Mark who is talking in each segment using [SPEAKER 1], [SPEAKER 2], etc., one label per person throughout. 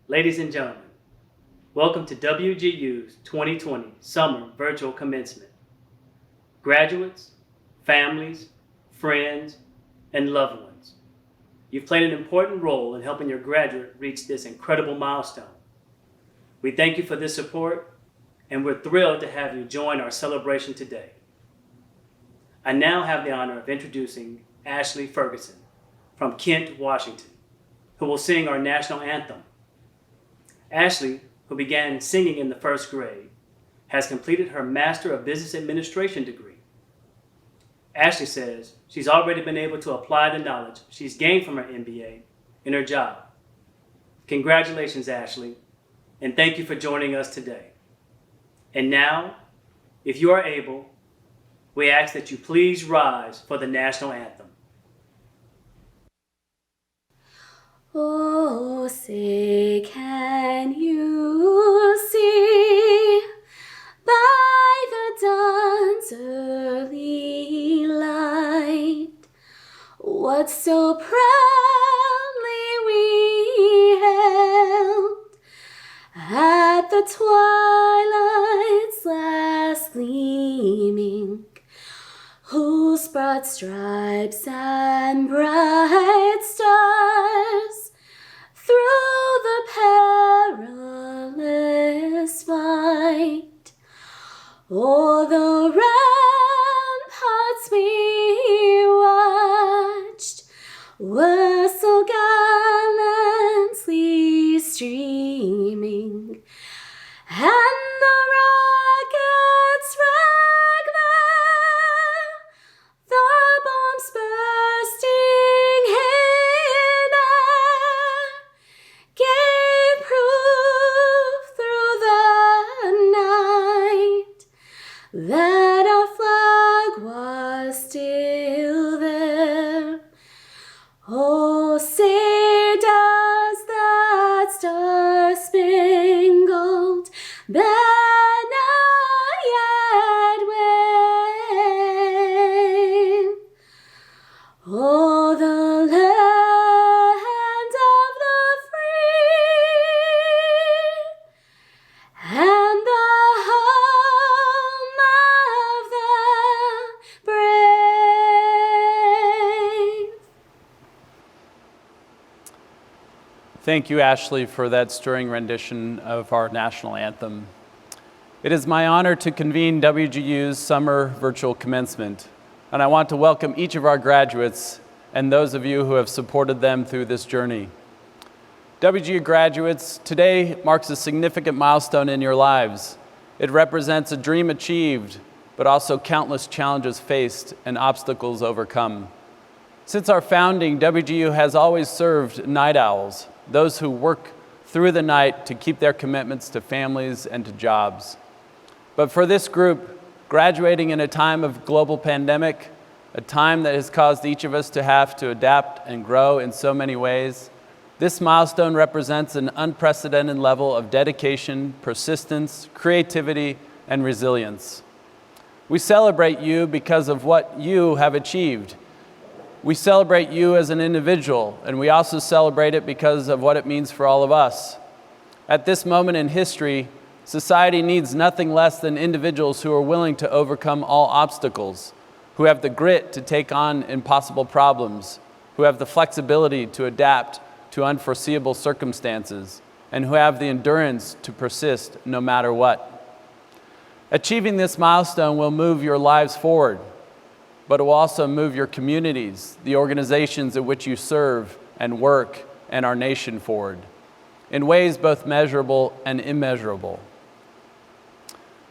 [SPEAKER 1] Ladies and gentlemen, welcome to WGU's 2020 Summer Virtual Commencement. Graduates, families, friends, and loved ones, you've played an important role in helping your graduate reach this incredible milestone. We thank you for this support, and we're thrilled to have you join our celebration today. I now have the honor of introducing Ashley Ferguson from Kent, Washington, who will sing our national anthem. Ashley, who began singing in the first grade, has completed her Master of Business Administration degree. Ashley says she's already been able to apply the knowledge she's gained from her MBA in her job. Congratulations, Ashley, and thank you for joining us today. And now, if you are able, we ask that you please rise for the national anthem.
[SPEAKER 2] Oh, say, can you see by the dawn's early light what so proudly we hailed at the twilight's last gleaming, whose broad stripes and bright stars through the perilous fight o'er the ramparts we watched were so gallantly streaming, and the rockets rang there, the bombs bursting in air gave proof through the night that our flag was still there. Oh, say does that star-spangled banner yet wave? Oh, the land of the free and the home of the brave.
[SPEAKER 3] Thank you, Ashley, for that stirring rendition of our national anthem. It is my honor to convene WGU's Summer Virtual Commencement, and I want to welcome each of our graduates and those of you who have supported them through this journey. WGU graduates, today marks a significant milestone in your lives. It represents a dream achieved, but also countless challenges faced and obstacles overcome. Since our founding, WGU has always served night owls, those who work through the night to keep their commitments to families and to jobs. But for this group, graduating in a time of global pandemic, a time that has caused each of us to have to adapt and grow in so many ways, this milestone represents an unprecedented level of dedication, persistence, creativity, and resilience. We celebrate you because of what you have achieved. We celebrate you as an individual, and we also celebrate it because of what it means for all of us. At this moment in history, society needs nothing less than individuals who are willing to overcome all obstacles, who have the grit to take on impossible problems, who have the flexibility to adapt to unforeseeable circumstances, and who have the endurance to persist no matter what. Achieving this milestone will move your lives forward, but it will also move your communities, the organizations in which you serve and work, and our nation forward, in ways both measurable and immeasurable.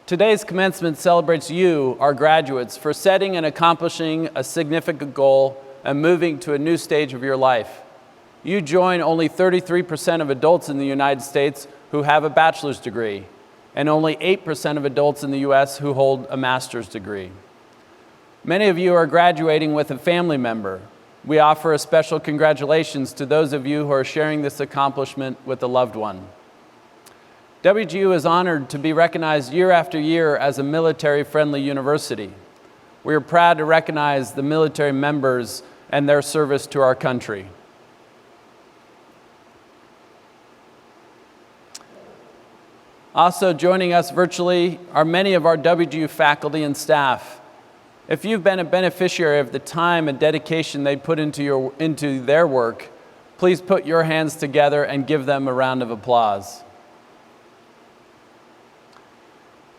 [SPEAKER 3] Today's commencement celebrates you, our graduates, for setting and accomplishing a significant goal and moving to a new stage of your life. You join only 33% of adults in the United States who have a bachelor's degree, and only 8% of adults in the U.S. who hold a master's degree. Many of you are graduating with a family member. We offer a special congratulations to those of you who are sharing this accomplishment with a loved one. WGU is honored to be recognized year after year as a military-friendly university. We are proud to recognize the military members and their service to our country. Also joining us virtually are many of our WGU faculty and staff. If you've been a beneficiary of the time and dedication they put into their work, please put your hands together and give them a round of applause.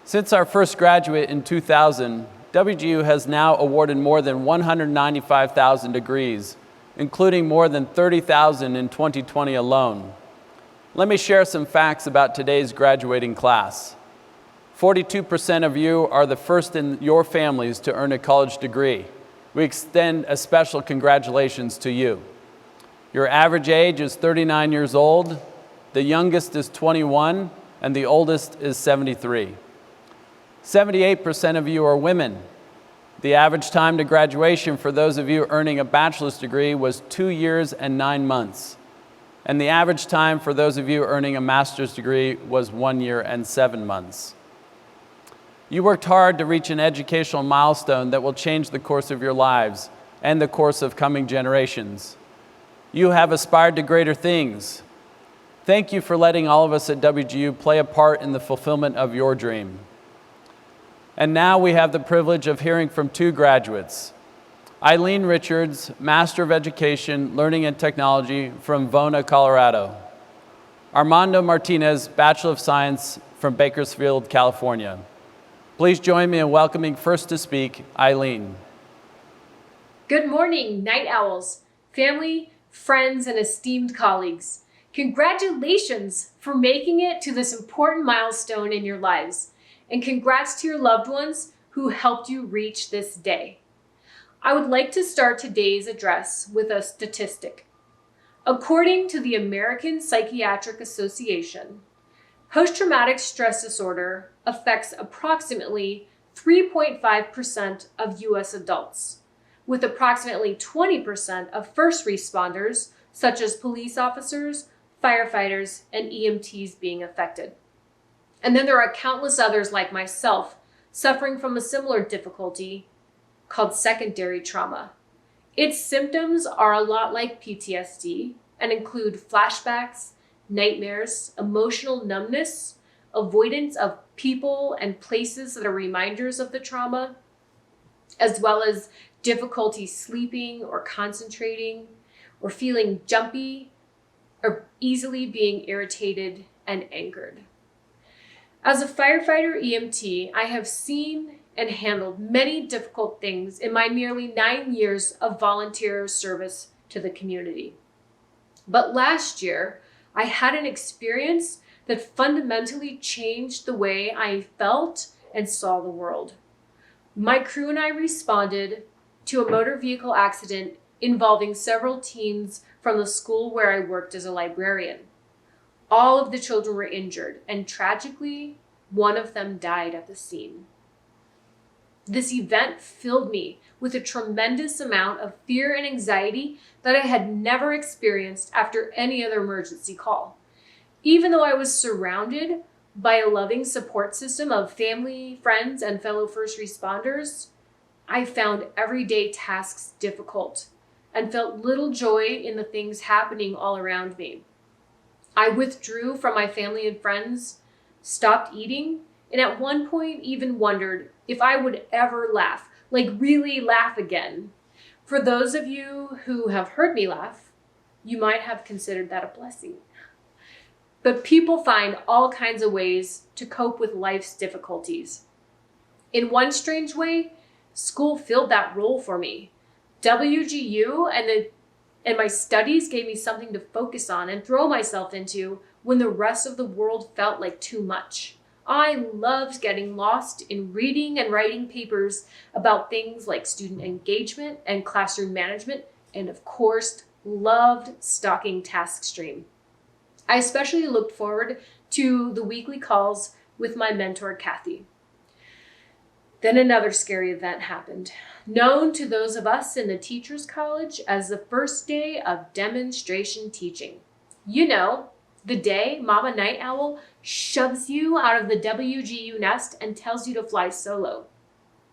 [SPEAKER 3] Since our first graduate in 2000, WGU has now awarded more than 195,000 degrees, including more than 30,000 in 2020 alone. Let me share some facts about today's graduating class. 42% of you are the first in your families to earn a college degree. We extend a special congratulations to you. Your average age is 39 years old, the youngest is 21, and the oldest is 73. 78% of you are women. The average time to graduation for those of you earning a bachelor's degree was 2 years and 9 months. And the average time for those of you earning a master's degree was 1 year and 7 months. You worked hard to reach an educational milestone that will change the course of your lives and the course of coming generations. You have aspired to greater things. Thank you for letting all of us at WGU play a part in the fulfillment of your dream. And now we have the privilege of hearing from two graduates. Eileen Richards, Master of Education, Learning and Technology from Vona, Colorado. Armando Martinez, Bachelor of Science from Bakersfield, California. Please join me in welcoming first to speak, Eileen.
[SPEAKER 4] Good morning, night owls, family, friends, and esteemed colleagues. Congratulations for making it to this important milestone in your lives, and congrats to your loved ones who helped you reach this day. I would like to start today's address with a statistic. According to the American Psychiatric Association, post-traumatic stress disorder affects approximately 3.5% of U.S. adults, with approximately 20% of first responders, such as police officers, firefighters, and EMTs being affected. And then there are countless others like myself suffering from a similar difficulty called secondary trauma. Its symptoms are a lot like PTSD and include flashbacks, nightmares, emotional numbness, avoidance of people and places that are reminders of the trauma, as well as difficulty sleeping or concentrating, or feeling jumpy, or easily being irritated and angered. As a firefighter EMT, I have seen and handled many difficult things in my nearly 9 years of volunteer service to the community. But last year, I had an experience that fundamentally changed the way I felt and saw the world. My crew and I responded to a motor vehicle accident involving several teens from the school where I worked as a librarian. All of the children were injured, and tragically, one of them died at the scene. This event filled me with a tremendous amount of fear and anxiety that I had never experienced after any other emergency call. Even though I was surrounded by a loving support system of family, friends, and fellow first responders, I found everyday tasks difficult and felt little joy in the things happening all around me. I withdrew from my family and friends, stopped eating, and at one point even wondered if I would ever laugh, like really laugh again. For those of you who have heard me laugh, you might have considered that a blessing. But people find all kinds of ways to cope with life's difficulties. In one strange way, school filled that role for me. WGU and my studies gave me something to focus on and throw myself into when the rest of the world felt like too much. I loved getting lost in reading and writing papers about things like student engagement and classroom management, and of course, loved stalking TaskStream. I especially looked forward to the weekly calls with my mentor, Kathy. Then another scary event happened, known to those of us in the Teachers College as the first day of demonstration teaching. You know, the day Mama Night Owl shoves you out of the WGU nest and tells you to fly solo.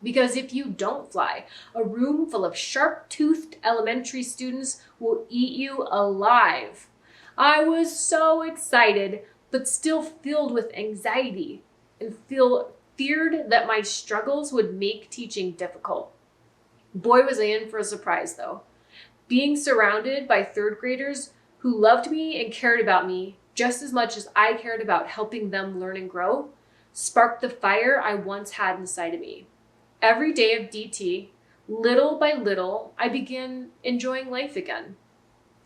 [SPEAKER 4] Because if you don't fly, a room full of sharp-toothed elementary students will eat you alive. I was so excited, but still filled with anxiety and feared that my struggles would make teaching difficult. Boy, was I in for a surprise though. Being surrounded by third graders who loved me and cared about me just as much as I cared about helping them learn and grow sparked the fire I once had inside of me. Every day of DT, little by little, I began enjoying life again.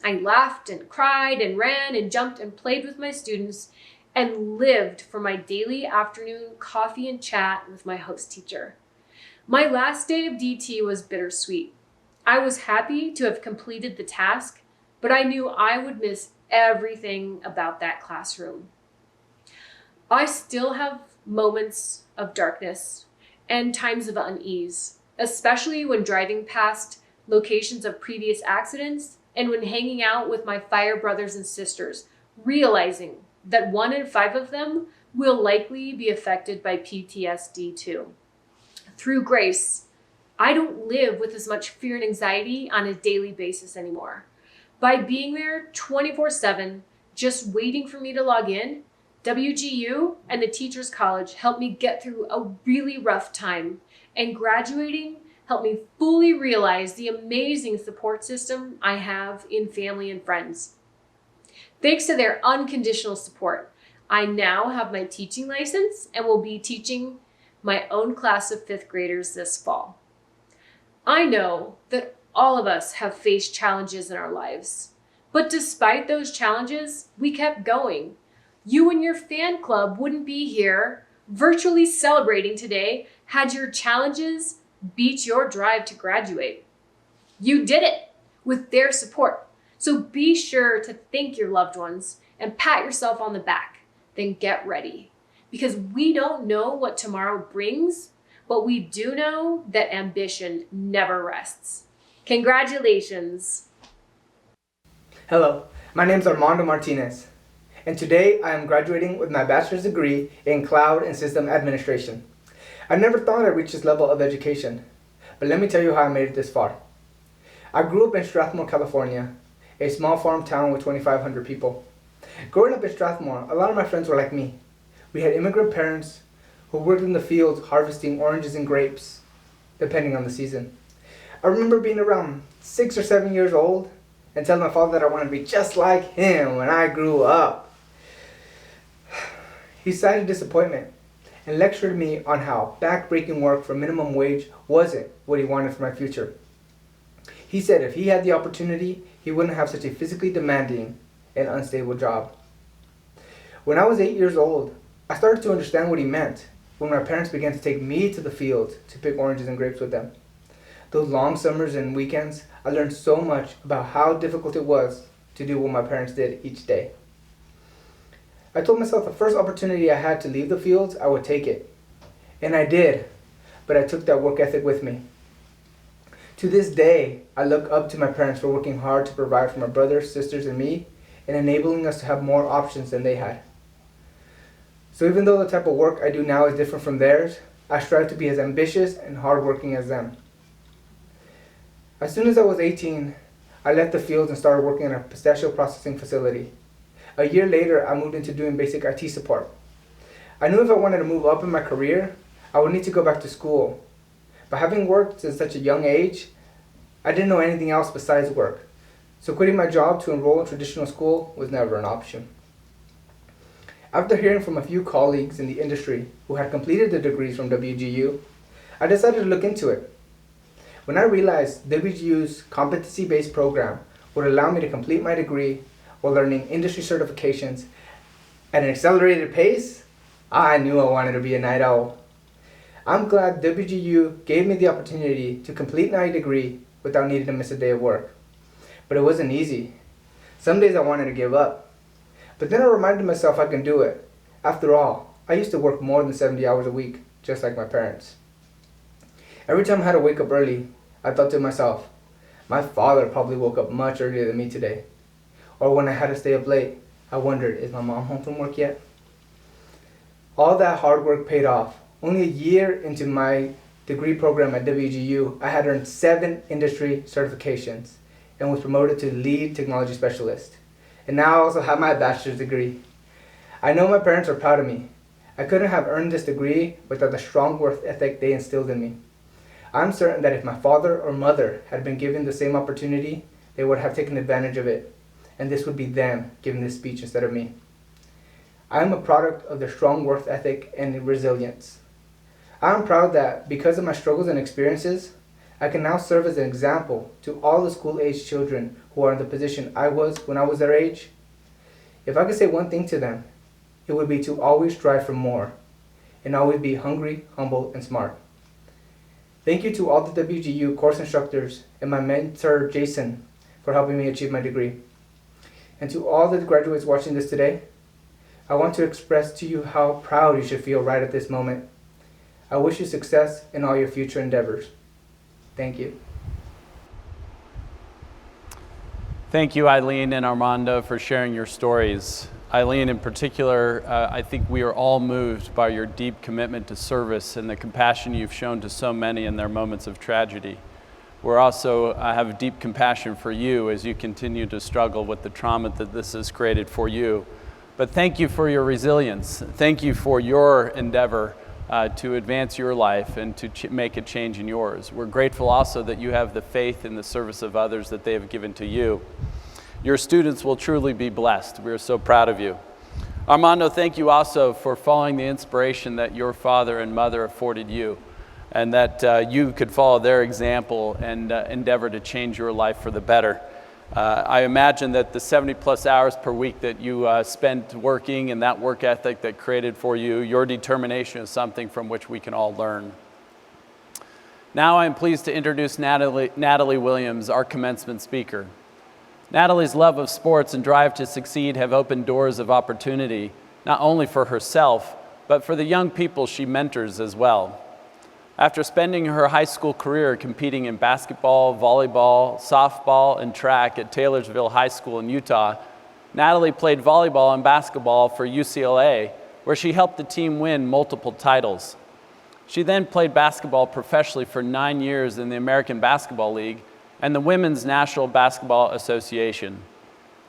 [SPEAKER 4] I laughed and cried and ran and jumped and played with my students and lived for my daily afternoon coffee and chat with my host teacher. My last day of DT was bittersweet. I was happy to have completed the task, but I knew I would miss everything about that classroom. I still have moments of darkness and times of unease, especially when driving past locations of previous accidents and when hanging out with my fire brothers and sisters, realizing that 1 in 5 of them will likely be affected by PTSD too. Through grace, I don't live with as much fear and anxiety on a daily basis anymore. By being there 24/7, just waiting for me to log in, WGU and the Teachers College helped me get through a really rough time, and graduating helped me fully realize the amazing support system I have in family and friends. Thanks to their unconditional support, I now have my teaching license and will be teaching my own class of 5th graders this fall. I know that all of us have faced challenges in our lives, but despite those challenges, we kept going. You and your fan club wouldn't be here virtually celebrating today had your challenges beat your drive to graduate. You did it with their support. So be sure to thank your loved ones and pat yourself on the back. Then get ready, because we don't know what tomorrow brings, but we do know that ambition never rests. Congratulations.
[SPEAKER 5] Hello, my name is Armando Martinez, and today I am graduating with my bachelor's degree in Cloud and System Administration. I never thought I'd reach this level of education, but let me tell you how I made it this far. I grew up in Strathmore, California, a small farm town with 2,500 people. Growing up in Strathmore, a lot of my friends were like me. We had immigrant parents who worked in the fields harvesting oranges and grapes, depending on the season. I remember being around 6 or 7 years old and telling my father that I wanted to be just like him when I grew up. He cited disappointment and lectured me on how back-breaking work for minimum wage wasn't what he wanted for my future. He said if he had the opportunity, he wouldn't have such a physically demanding and unstable job. When I was 8 years old, I started to understand what he meant when my parents began to take me to the field to pick oranges and grapes with them. Those long summers and weekends, I learned so much about how difficult it was to do what my parents did each day. I told myself the first opportunity I had to leave the fields, I would take it. And I did, but I took that work ethic with me. To this day, I look up to my parents for working hard to provide for my brothers, sisters, and me, and enabling us to have more options than they had. So even though the type of work I do now is different from theirs, I strive to be as ambitious and hardworking as them. As soon as I was 18, I left the fields and started working in a pistachio processing facility. A year later, I moved into doing basic IT support. I knew if I wanted to move up in my career, I would need to go back to school. But having worked since such a young age, I didn't know anything else besides work. So quitting my job to enroll in traditional school was never an option. After hearing from a few colleagues in the industry who had completed their degrees from WGU, I decided to look into it. When I realized WGU's competency-based program would allow me to complete my degree while learning industry certifications at an accelerated pace, I knew I wanted to be a night owl. I'm glad WGU gave me the opportunity to complete my degree without needing to miss a day of work. But it wasn't easy. Some days I wanted to give up. But then I reminded myself I can do it. After all, I used to work more than 70 hours a week, just like my parents. Every time I had to wake up early, I thought to myself, my father probably woke up much earlier than me today. Or when I had to stay up late, I wondered, is my mom home from work yet? All that hard work paid off. Only a year into my degree program at WGU, I had earned 7 industry certifications and was promoted to lead technology specialist. And now I also have my bachelor's degree. I know my parents are proud of me. I couldn't have earned this degree without the strong work ethic they instilled in me. I'm certain that if my father or mother had been given the same opportunity, they would have taken advantage of it, and this would be them giving this speech instead of me. I am a product of their strong work ethic and resilience. I am proud that because of my struggles and experiences, I can now serve as an example to all the school-age children who are in the position I was when I was their age. If I could say one thing to them, it would be to always strive for more, and always be hungry, humble, and smart. Thank you to all the WGU course instructors and my mentor, Jason, for helping me achieve my degree. And to all the graduates watching this today, I want to express to you how proud you should feel right at this moment. I wish you success in all your future endeavors. Thank you.
[SPEAKER 3] Thank you, Eileen and Armando, for sharing your stories. Eileen, in particular, I think we are all moved by your deep commitment to service and the compassion you've shown to so many in their moments of tragedy. We're also have deep compassion for you as you continue to struggle with the trauma that this has created for you. But thank you for your resilience. Thank you for your endeavor to advance your life and to make a change in yours. We're grateful also that you have the faith in the service of others that they have given to you. Your students will truly be blessed. We are so proud of you. Armando, thank you also for following the inspiration that your father and mother afforded you, and that you could follow their example and endeavor to change your life for the better. I imagine that the 70+ hours per week that you spent working and that work ethic that created for you, your determination is something from which we can all learn. Now I am pleased to introduce Natalie Williams, our commencement speaker. Natalie's love of sports and drive to succeed have opened doors of opportunity, not only for herself, but for the young people she mentors as well. After spending her high school career competing in basketball, volleyball, softball, and track at Taylorsville High School in Utah, Natalie played volleyball and basketball for UCLA, where she helped the team win multiple titles. She then played basketball professionally for 9 years in the American Basketball League and the Women's National Basketball Association.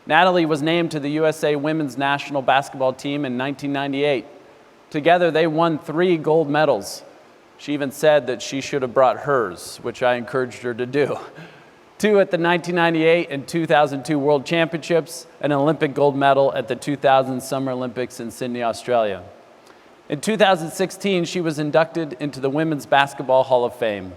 [SPEAKER 3] Natalie was named to the USA Women's National Basketball Team in 1998. Together, they won 3 gold medals. She even said that she should have brought hers, which I encouraged her to do. 2 at the 1998 and 2002 World Championships, an Olympic gold medal at the 2000 Summer Olympics in Sydney, Australia. In 2016, she was inducted into the Women's Basketball Hall of Fame.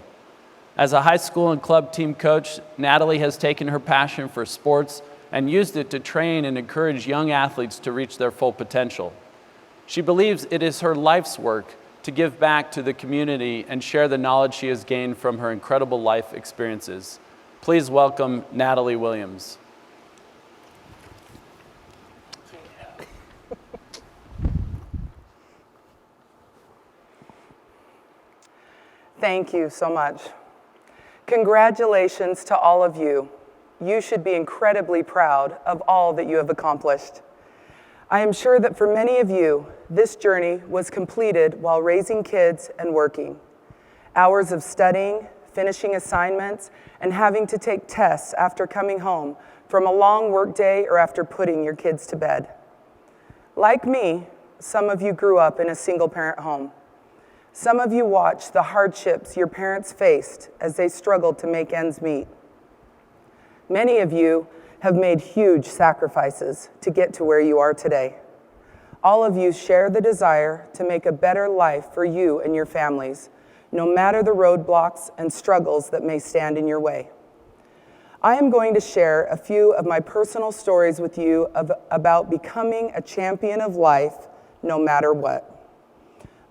[SPEAKER 3] As a high school and club team coach, Natalie has taken her passion for sports and used it to train and encourage young athletes to reach their full potential. She believes it is her life's work to give back to the community and share the knowledge she has gained from her incredible life experiences. Please welcome Natalie Williams.
[SPEAKER 6] Thank you so much. Congratulations to all of you. You should be incredibly proud of all that you have accomplished. I am sure that for many of you, this journey was completed while raising kids and working. Hours of studying, finishing assignments, and having to take tests after coming home from a long work day or after putting your kids to bed. Like me, some of you grew up in a single-parent home. Some of you watched the hardships your parents faced as they struggled to make ends meet. Many of you have made huge sacrifices to get to where you are today. All of you share the desire to make a better life for you and your families, no matter the roadblocks and struggles that may stand in your way. I am going to share a few of my personal stories with you about becoming a champion of life, no matter what.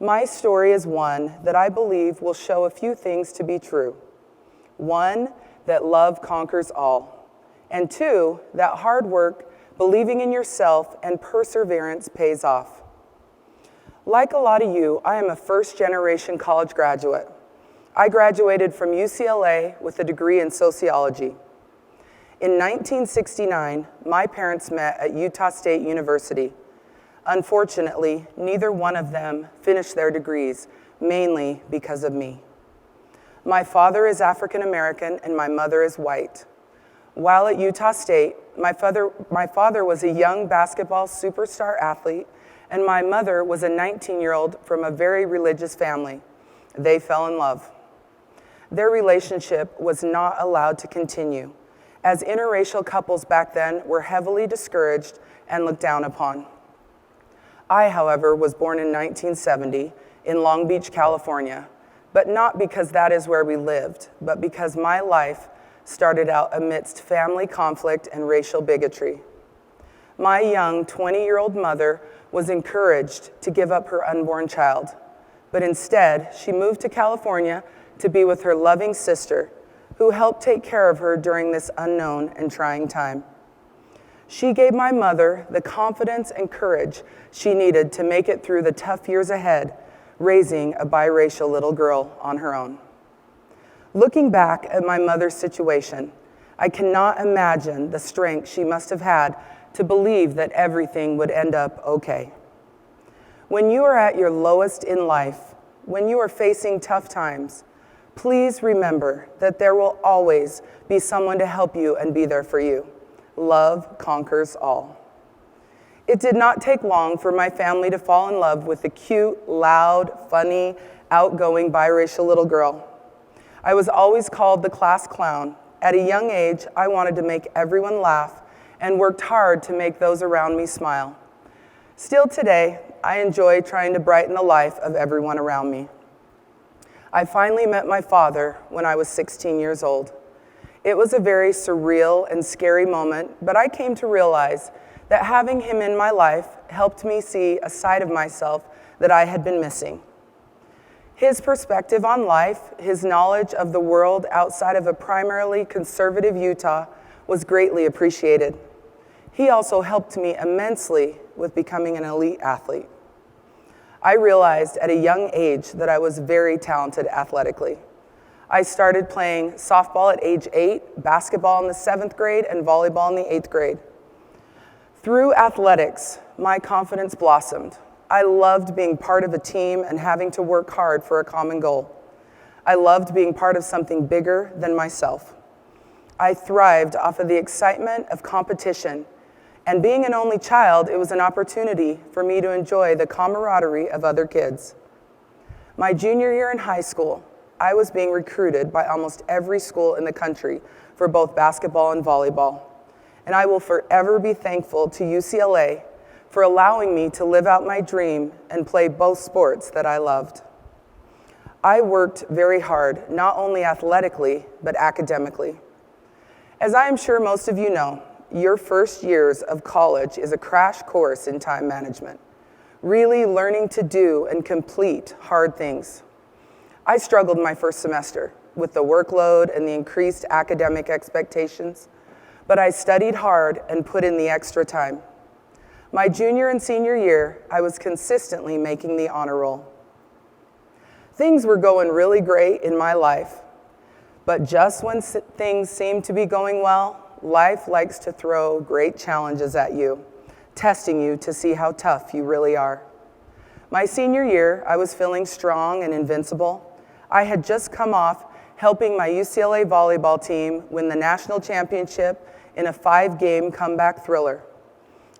[SPEAKER 6] My story is one that I believe will show a few things to be true. 1, that love conquers all. And 2, that hard work, believing in yourself, and perseverance pays off. Like a lot of you, I am a first-generation college graduate. I graduated from UCLA with a degree in sociology. In 1969, my parents met at Utah State University. Unfortunately, neither one of them finished their degrees, mainly because of me. My father is African American and my mother is white. While at Utah State, my father was a young basketball superstar athlete and my mother was a 19-year-old from a very religious family. They fell in love. Their relationship was not allowed to continue, as interracial couples back then were heavily discouraged and looked down upon. I, however, was born in 1970 in Long Beach, California, but not because that is where we lived, but because my life started out amidst family conflict and racial bigotry. My young 20-year-old mother was encouraged to give up her unborn child, but instead she moved to California to be with her loving sister, who helped take care of her during this unknown and trying time. She gave my mother the confidence and courage she needed to make it through the tough years ahead, raising a biracial little girl on her own. Looking back at my mother's situation, I cannot imagine the strength she must have had to believe that everything would end up okay. When you are at your lowest in life, when you are facing tough times, please remember that there will always be someone to help you and be there for you. Love conquers all. It did not take long for my family to fall in love with the cute, loud, funny, outgoing biracial little girl. I was always called the class clown. At a young age, I wanted to make everyone laugh and worked hard to make those around me smile. Still today, I enjoy trying to brighten the life of everyone around me. I finally met my father when I was 16 years old. It was a very surreal and scary moment, but I came to realize that having him in my life helped me see a side of myself that I had been missing. His perspective on life, his knowledge of the world outside of a primarily conservative Utah was greatly appreciated. He also helped me immensely with becoming an elite athlete. I realized at a young age that I was very talented athletically. I started playing softball at age 8, basketball in the 7th grade, and volleyball in the 8th grade. Through athletics, my confidence blossomed. I loved being part of a team and having to work hard for a common goal. I loved being part of something bigger than myself. I thrived off of the excitement of competition, and being an only child, it was an opportunity for me to enjoy the camaraderie of other kids. My junior year in high school, I was being recruited by almost every school in the country for both basketball and volleyball, and I will forever be thankful to UCLA for allowing me to live out my dream and play both sports that I loved. I worked very hard, not only athletically, but academically. As I am sure most of you know, your first years of college is a crash course in time management, really learning to do and complete hard things. I struggled my first semester with the workload and the increased academic expectations, but I studied hard and put in the extra time. My junior and senior year, I was consistently making the honor roll. Things were going really great in my life, but just when things seemed to be going well, life likes to throw great challenges at you, testing you to see how tough you really are. My senior year, I was feeling strong and invincible. I had just come off helping my UCLA volleyball team win the national championship in a 5-game comeback thriller.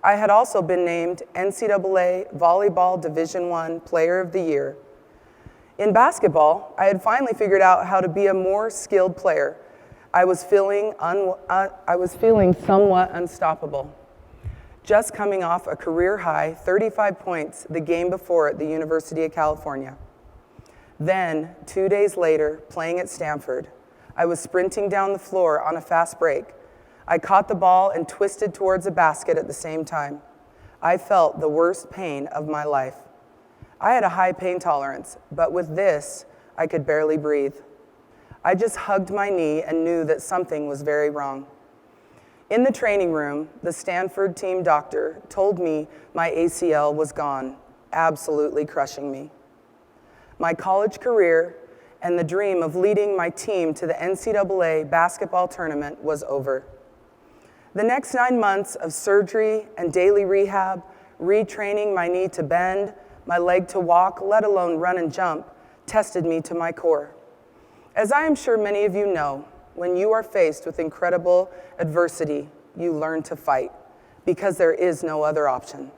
[SPEAKER 6] I had also been named NCAA Volleyball Division I Player of the Year. In basketball, I had finally figured out how to be a more skilled player. I was feeling somewhat unstoppable, just coming off a career-high 35 points the game before at the University of California. Then, 2 days later, playing at Stanford, I was sprinting down the floor on a fast break. I caught the ball and twisted towards a basket at the same time. I felt the worst pain of my life. I had a high pain tolerance, but with this, I could barely breathe. I just hugged my knee and knew that something was very wrong. In the training room, the Stanford team doctor told me my ACL was gone, absolutely crushing me. My college career and the dream of leading my team to the NCAA basketball tournament was over. The next 9 months of surgery and daily rehab, retraining my knee to bend, my leg to walk, let alone run and jump, tested me to my core. As I am sure many of you know, when you are faced with incredible adversity, you learn to fight, because there is no other option.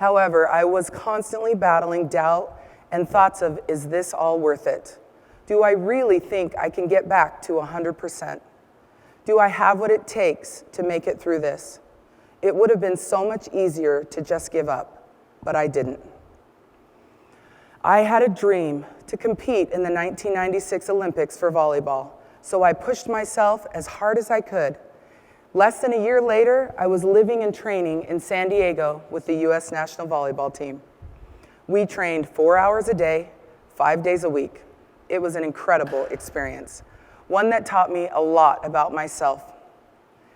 [SPEAKER 6] However, I was constantly battling doubt and thoughts of, is this all worth it? Do I really think I can get back to 100%? Do I have what it takes to make it through this? It would have been so much easier to just give up, but I didn't. I had a dream to compete in the 1996 Olympics for volleyball, so I pushed myself as hard as I could. Less than a year later, I was living and training in San Diego with the U.S. national volleyball team. We trained 4 hours a day, 5 days a week. It was an incredible experience, one that taught me a lot about myself,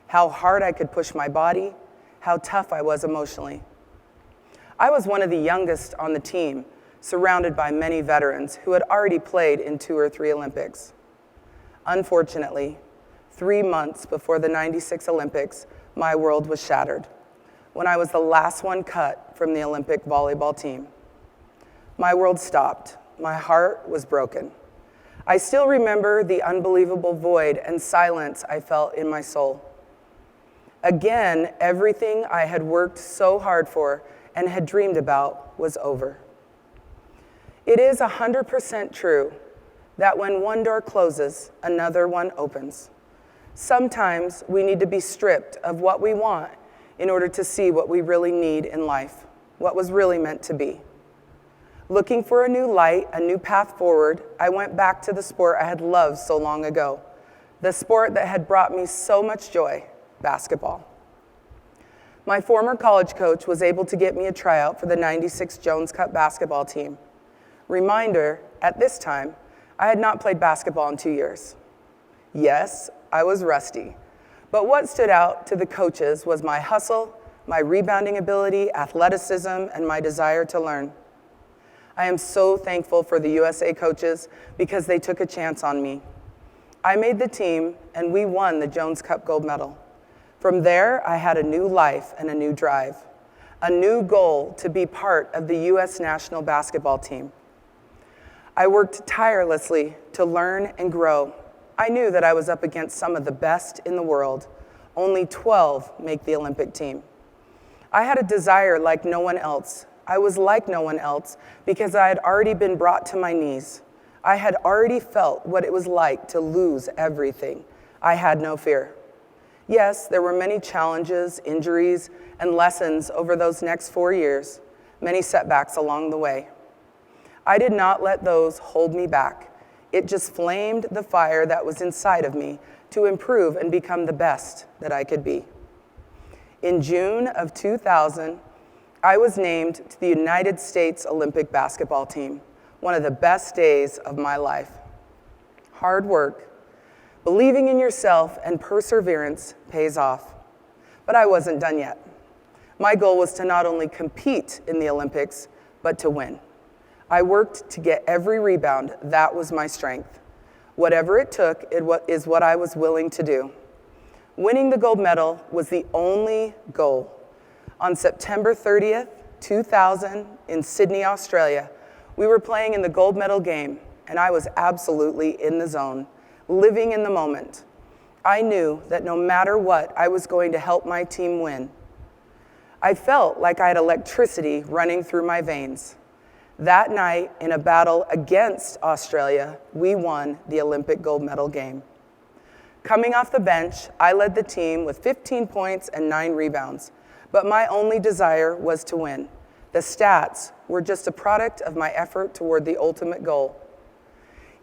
[SPEAKER 6] how hard I could push my body, how tough I was emotionally. I was one of the youngest on the team, surrounded by many veterans who had already played in 2 or 3 Olympics. Unfortunately, 3 months before the '96 Olympics, my world was shattered when I was the last one cut from the Olympic volleyball team. My world stopped. My heart was broken. I still remember the unbelievable void and silence I felt in my soul. Again, everything I had worked so hard for and had dreamed about was over. It is 100% true that when one door closes, another one opens. Sometimes we need to be stripped of what we want in order to see what we really need in life, what was really meant to be. Looking for a new light, a new path forward, I went back to the sport I had loved so long ago, the sport that had brought me so much joy, basketball. My former college coach was able to get me a tryout for the '96 Jones Cup basketball team. Reminder, at this time, I had not played basketball in 2 years. Yes, I was rusty, but what stood out to the coaches was my hustle, my rebounding ability, athleticism, and my desire to learn. I am so thankful for the USA coaches because they took a chance on me. I made the team, and we won the Jones Cup gold medal. From there, I had a new life and a new drive, a new goal to be part of the U.S. national basketball team. I worked tirelessly to learn and grow. I knew that I was up against some of the best in the world. Only 12 make the Olympic team. I had a desire like no one else. I was like no one else because I had already been brought to my knees. I had already felt what it was like to lose everything. I had no fear. Yes, there were many challenges, injuries, and lessons over those next 4 years, many setbacks along the way. I did not let those hold me back. It just flamed the fire that was inside of me to improve and become the best that I could be. In June of 2000, I was named to the United States Olympic basketball team, one of the best days of my life. Hard work, believing in yourself, and perseverance pays off. But I wasn't done yet. My goal was to not only compete in the Olympics, but to win. I worked to get every rebound. That was my strength. Whatever it took, is what I was willing to do. Winning the gold medal was the only goal. On September 30th, 2000, in Sydney, Australia, we were playing in the gold medal game, and I was absolutely in the zone, living in the moment. I knew that no matter what, I was going to help my team win. I felt like I had electricity running through my veins. That night, in a battle against Australia, we won the Olympic gold medal game. Coming off the bench, I led the team with 15 points and 9 rebounds, but my only desire was to win. The stats were just a product of my effort toward the ultimate goal.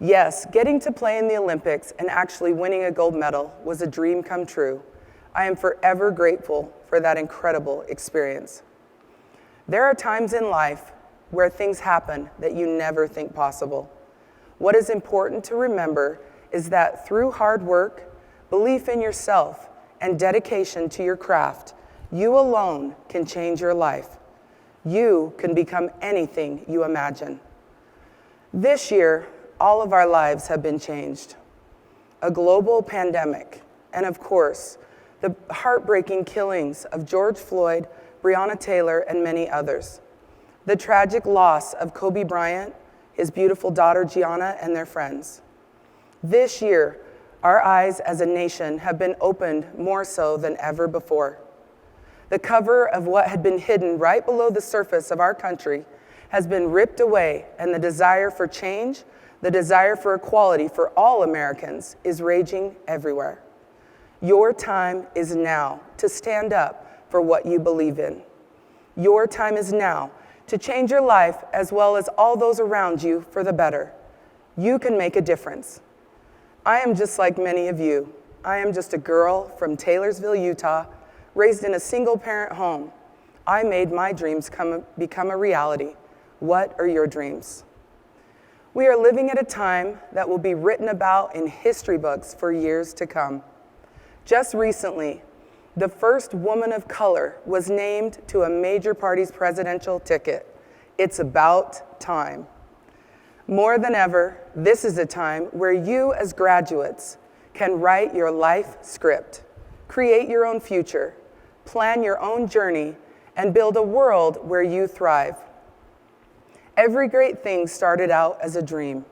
[SPEAKER 6] Yes, getting to play in the Olympics and actually winning a gold medal was a dream come true. I am forever grateful for that incredible experience. There are times in life where things happen that you never think possible. What is important to remember is that through hard work, belief in yourself, and dedication to your craft, you alone can change your life. You can become anything you imagine. This year, all of our lives have been changed. A global pandemic, and of course, the heartbreaking killings of George Floyd, Breonna Taylor, and many others. The tragic loss of Kobe Bryant, his beautiful daughter Gianna, and their friends. This year, our eyes as a nation have been opened more so than ever before. The cover of what had been hidden right below the surface of our country has been ripped away, and the desire for change, the desire for equality for all Americans is raging everywhere. Your time is now to stand up for what you believe in. Your time is now to change your life as well as all those around you for the better. You can make a difference. I am just like many of you. I am just a girl from Taylorsville, Utah, raised in a single-parent home. I made my dreams become a reality. What are your dreams? We are living at a time that will be written about in history books for years to come. Just recently, the first woman of color was named to a major party's presidential ticket. It's about time. More than ever, this is a time where you as graduates can write your life script, create your own future, plan your own journey, and build a world where you thrive. Every great thing started out as a dream.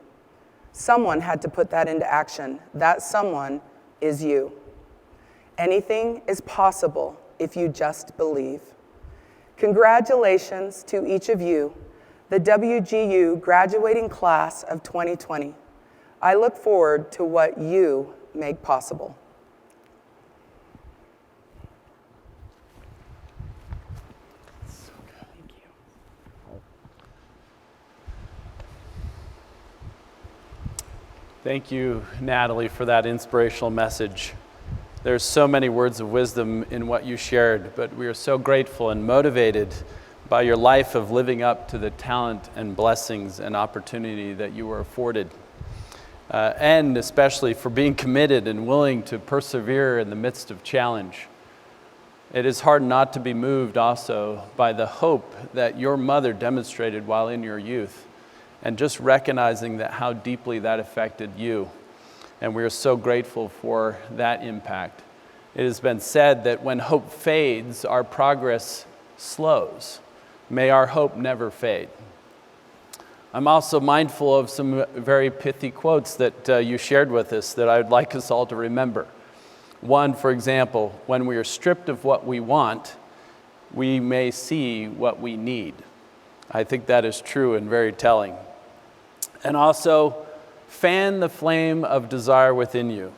[SPEAKER 6] Someone had to put that into action. That someone is you. Anything is possible if you just believe. Congratulations to each of you, the WGU graduating class of 2020. I look forward to what you make possible.
[SPEAKER 3] Thank you, Natalie, for that inspirational message. There's so many words of wisdom in what you shared, but we are so grateful and motivated by your life of living up to the talent and blessings and opportunity that you were afforded. And especially for being committed and willing to persevere in the midst of challenge. It is hard not to be moved also by the hope that your mother demonstrated while in your youth, and just recognizing that how deeply that affected you. And we are so grateful for that impact. It has been said that when hope fades, our progress slows. May our hope never fade. I'm also mindful of some very pithy quotes that you shared with us that I would like us all to remember. One, for example, when we are stripped of what we want, we may see what we need. I think that is true and very telling. And also, fan the flame of desire within you.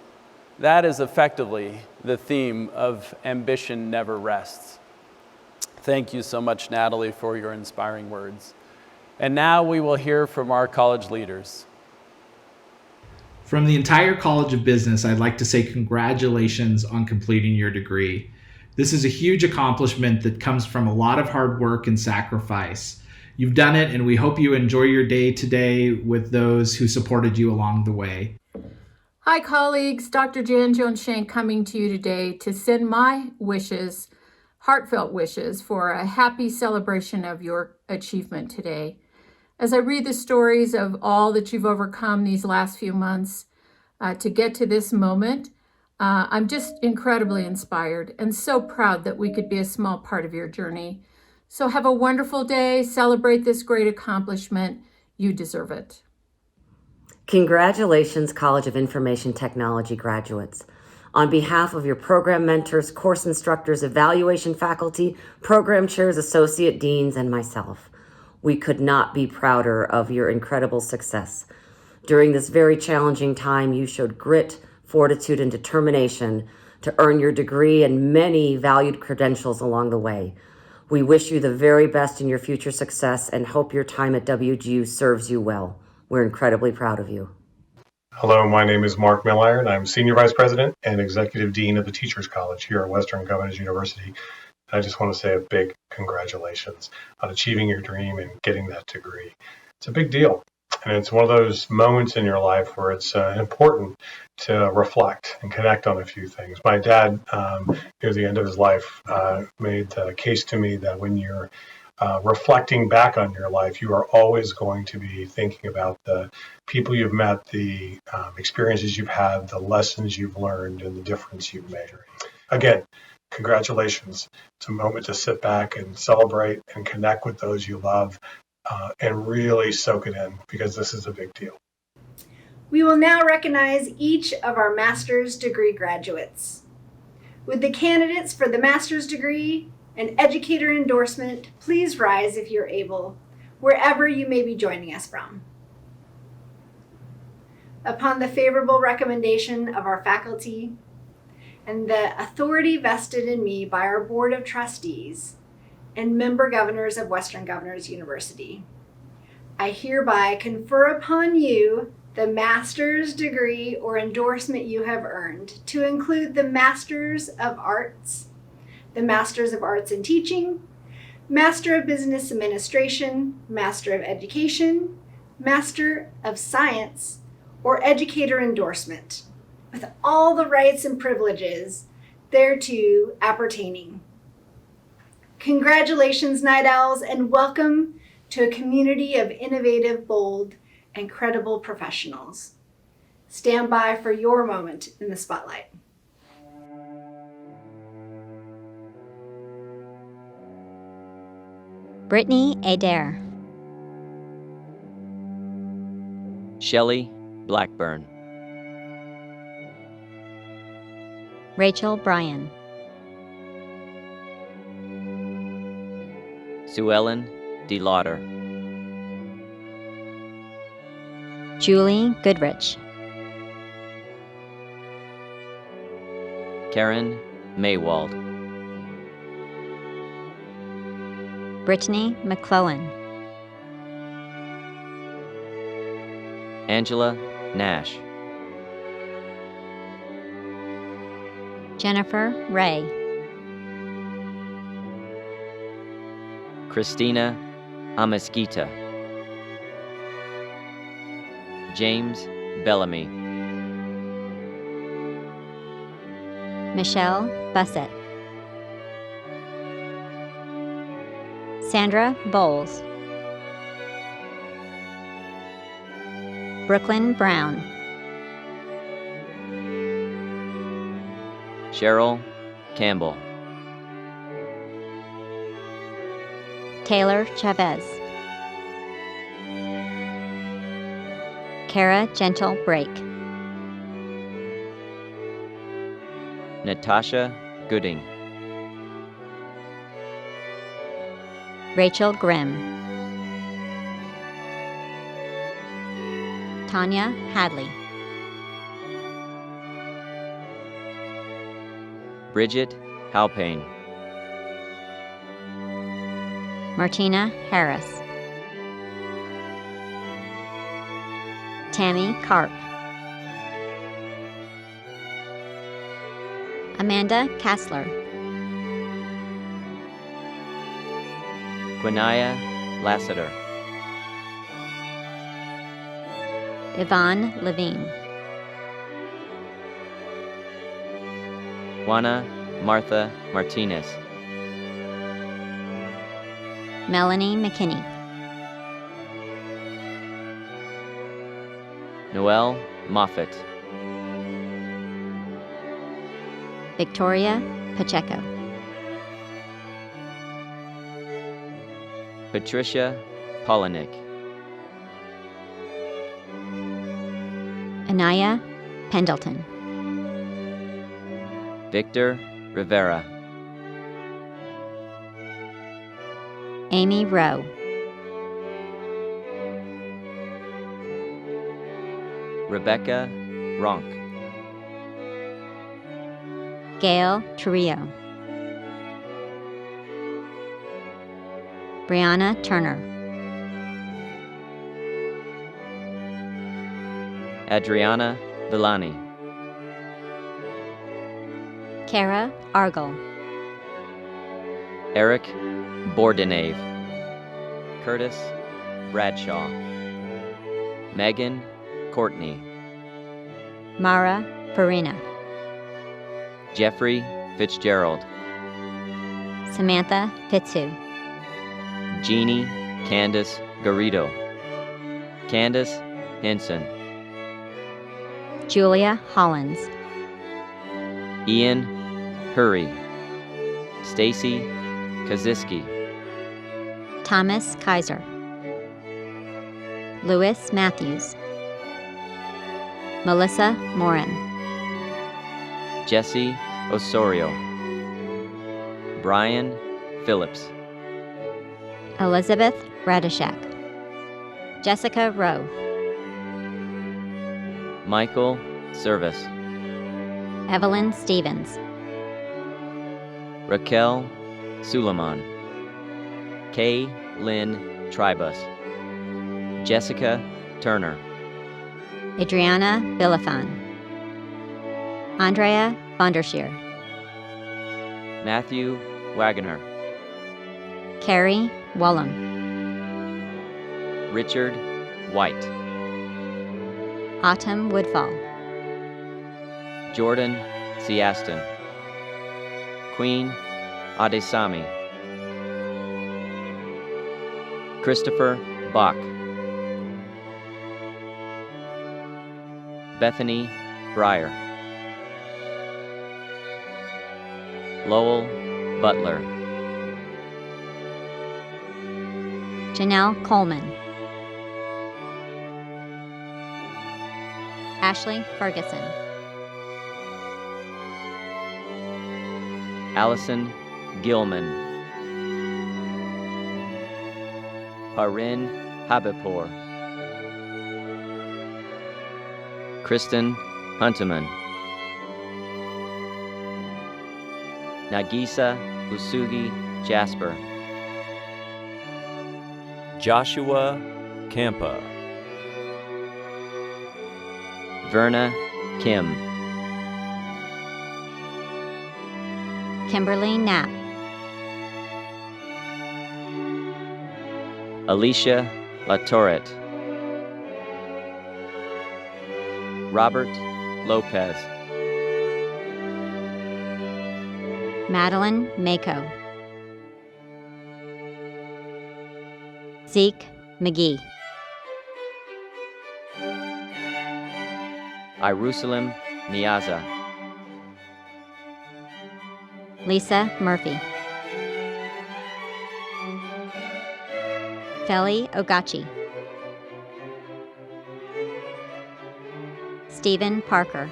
[SPEAKER 3] That is effectively the theme of Ambition Never Rests. Thank you so much, Natalie, for your inspiring words. And now we will hear from our college leaders.
[SPEAKER 7] From the entire College of Business, I'd like to say congratulations on completing your degree. This is a huge accomplishment that comes from a lot of hard work and sacrifice. You've done it, and we hope you enjoy your day today with those who supported you along the way.
[SPEAKER 8] Hi, colleagues. Dr. Jan Jones-Shank coming to you today to send my wishes, heartfelt wishes, for a happy celebration of your achievement today. As I read the stories of all that you've overcome these last few months to get to this moment, I'm just incredibly inspired and so proud that we could be a small part of your journey. So have a wonderful day. Celebrate this great accomplishment. You deserve it.
[SPEAKER 9] Congratulations, College of Information Technology graduates. On behalf of your program mentors, course instructors, evaluation faculty, program chairs, associate deans, and myself, we could not be prouder of your incredible success. During this very challenging time, you showed grit, fortitude, and determination to earn your degree and many valued credentials along the way. We wish you the very best in your future success and hope your time at WGU serves you well. We're incredibly proud of you.
[SPEAKER 10] Hello, my name is Mark Milliron, and I'm Senior Vice President and Executive Dean of the Teachers College here at Western Governors University. I just want to say a big congratulations on achieving your dream and getting that degree. It's a big deal, and it's one of those moments in your life where it's important to reflect and connect on a few things. My dad, near the end of his life, made the case to me that when you're reflecting back on your life, you are always going to be thinking about the people you've met, the experiences you've had, the lessons you've learned, and the difference you've made. Again, congratulations. It's a moment to sit back and celebrate and connect with those you love and really soak it in, because this is a big deal.
[SPEAKER 11] We will now recognize each of our master's degree graduates. Would the candidates for the master's degree an educator endorsement, please rise if you're able, wherever you may be joining us from. Upon the favorable recommendation of our faculty and the authority vested in me by our Board of Trustees and member governors of Western Governors University, I hereby confer upon you the master's degree or endorsement you have earned, to include the Masters of Arts, the Masters of Arts in Teaching, Master of Business Administration, Master of Education, Master of Science, or Educator Endorsement, with all the rights and privileges thereto appertaining. Congratulations, Night Owls, and welcome to a community of innovative, bold, and credible professionals. Stand by for your moment in the spotlight.
[SPEAKER 2] Brittany Adair.
[SPEAKER 12] Shelley Blackburn.
[SPEAKER 2] Rachel Bryan.
[SPEAKER 12] Sue Ellen DeLauder.
[SPEAKER 2] Julie Goodrich.
[SPEAKER 12] Karen Maywald.
[SPEAKER 2] Brittany McClellan.
[SPEAKER 12] Angela Nash.
[SPEAKER 2] Jennifer Ray.
[SPEAKER 12] Christina Amesquita. James Bellamy.
[SPEAKER 2] Michelle Bussett. Sandra Bowles. Brooklyn Brown.
[SPEAKER 12] Cheryl Campbell.
[SPEAKER 2] Taylor Chavez. Kara Gentle Brake.
[SPEAKER 12] Natasha Gooding.
[SPEAKER 2] Rachel Grimm. Tanya Hadley.
[SPEAKER 12] Bridget Halpane.
[SPEAKER 2] Martina Harris. Tammy Karp. Amanda Kassler.
[SPEAKER 12] Quinaya Lassiter.
[SPEAKER 2] Yvonne Levine.
[SPEAKER 12] Juana Martha Martinez.
[SPEAKER 2] Melanie McKinney.
[SPEAKER 12] Noelle Moffett.
[SPEAKER 2] Victoria Pacheco.
[SPEAKER 12] Patricia Polinick.
[SPEAKER 2] Anaya Pendleton.
[SPEAKER 12] Victor Rivera.
[SPEAKER 2] Amy Rowe.
[SPEAKER 12] Rebecca Ronk.
[SPEAKER 2] Gail Trio. Brianna Turner.
[SPEAKER 12] Adriana Villani.
[SPEAKER 2] Kara Argel.
[SPEAKER 12] Eric Bordenave. Kurtis Bradshaw. Megan Cortney.
[SPEAKER 2] Mara Farina.
[SPEAKER 12] Jeffrey Fitzgerald.
[SPEAKER 2] Samantha Fitzhugh.
[SPEAKER 12] Jeannie Candace Garrido. Candace Henson.
[SPEAKER 2] Julia Hollins.
[SPEAKER 12] Ian Hurry. Stacy Kaziski.
[SPEAKER 2] Thomas Kaiser. Louis Matthews. Melissa Moran.
[SPEAKER 12] Jesse Osorio. Brian Phillips,
[SPEAKER 2] Elizabeth Radishak, Jessica Rowe,
[SPEAKER 12] Michael Service,
[SPEAKER 2] Evelyn Stevens,
[SPEAKER 12] Raquel Suleiman, Kay Lynn Tribus, Jessica Turner,
[SPEAKER 2] Adriana Villafan, Andrea Vondersheer,
[SPEAKER 12] Matthew Waggoner,
[SPEAKER 2] Carrie Wallum,
[SPEAKER 12] Richard White,
[SPEAKER 2] Autumn Woodfall,
[SPEAKER 12] Jordan Siaston, Queen Adesami, Christopher Bach, Bethany Breyer, Lowell Butler,
[SPEAKER 2] Janelle Coleman, Ashley Ferguson,
[SPEAKER 12] Allison Gilman, Parin Habipur, Kristen Hunteman, Nagisa Usugi Jasper,
[SPEAKER 13] Joshua Campa,
[SPEAKER 12] Verna Kim,
[SPEAKER 2] Kimberly Knapp,
[SPEAKER 12] Alicia Latoret, Robert Lopez,
[SPEAKER 2] Madeline Mako, Zeke McGee,
[SPEAKER 12] Irusalim Miaza,
[SPEAKER 2] Lisa Murphy, Feli Ogachi, Stephen Parker,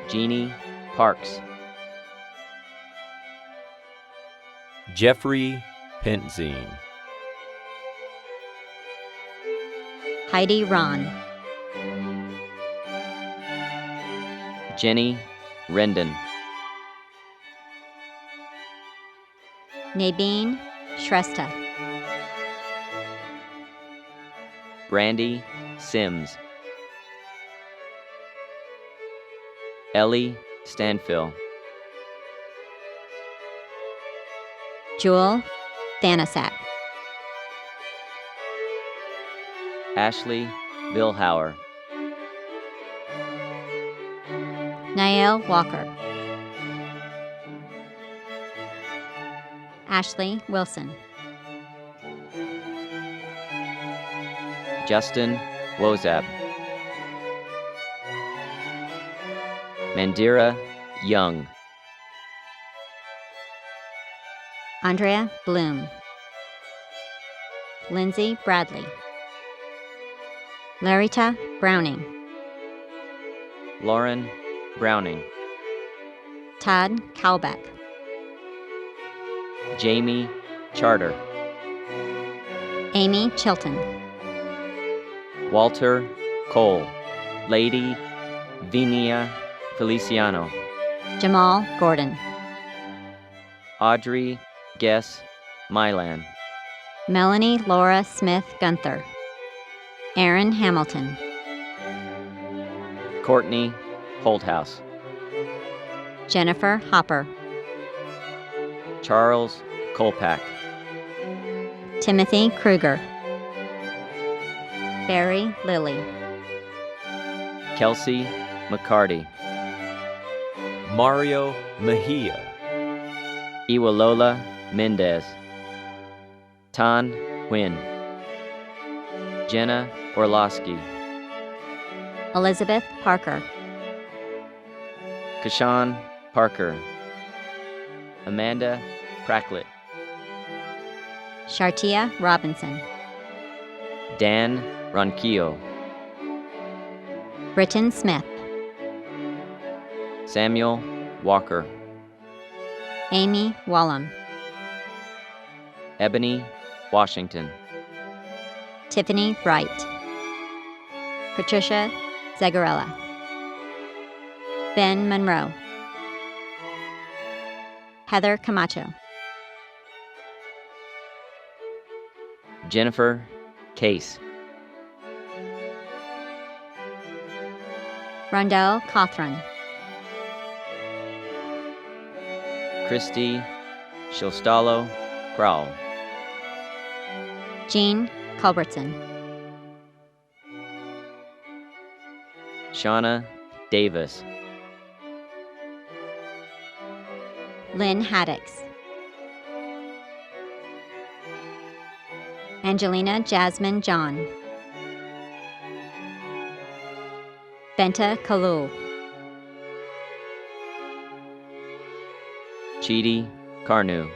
[SPEAKER 12] Jeannie Parks,
[SPEAKER 13] Jeffrey Pentzine,
[SPEAKER 2] Heidi Ron,
[SPEAKER 12] Jenny Rendon,
[SPEAKER 2] Nabeen Shrestha,
[SPEAKER 12] Brandy Sims, Ellie Stanfill,
[SPEAKER 2] Jewel Thanasak,
[SPEAKER 12] Ashley Billhauer,
[SPEAKER 2] Nael Walker, Ashley Wilson,
[SPEAKER 12] Justin Wozab, Mandira Young,
[SPEAKER 2] Andrea Bloom, Lindsay Bradley, Larita Browning,
[SPEAKER 12] Lauren Browning,
[SPEAKER 2] Todd Kalbeck,
[SPEAKER 12] Jamie Charter,
[SPEAKER 2] Amy Chilton,
[SPEAKER 12] Walter Cole, Lady Vinia Feliciano,
[SPEAKER 2] Jamal Gordon,
[SPEAKER 12] Audrey Guess Milan,
[SPEAKER 2] Melanie Laura Smith Gunther, Aaron Hamilton,
[SPEAKER 12] Courtney Holthouse,
[SPEAKER 2] Jennifer Hopper,
[SPEAKER 12] Charles Kolpak,
[SPEAKER 2] Timothy Kruger, Barry Lilly,
[SPEAKER 12] Kelsey McCarty,
[SPEAKER 13] Mario Mejia,
[SPEAKER 12] Iwalola Mendez, Tan Nguyen, Jenna Orlowski,
[SPEAKER 2] Elizabeth Parker,
[SPEAKER 12] Kashawn Parker, Amanda Pracklet,
[SPEAKER 2] Shartia Robinson,
[SPEAKER 12] Dan Ronquillo,
[SPEAKER 2] Britton Smith,
[SPEAKER 12] Samuel Walker,
[SPEAKER 2] Amy Wallum,
[SPEAKER 12] Ebony Washington,
[SPEAKER 2] Tiffany Wright, Patricia Zagarella, Ben Monroe, Heather Camacho,
[SPEAKER 12] Jennifer Case,
[SPEAKER 2] Rondell Cothran,
[SPEAKER 12] Christy Shilstalo Crowell,
[SPEAKER 2] Jean Culbertson,
[SPEAKER 12] Shauna Davis,
[SPEAKER 2] Lynn Haddix, Angelina Jasmine John, Benta Kalul,
[SPEAKER 12] Chidi Carnu,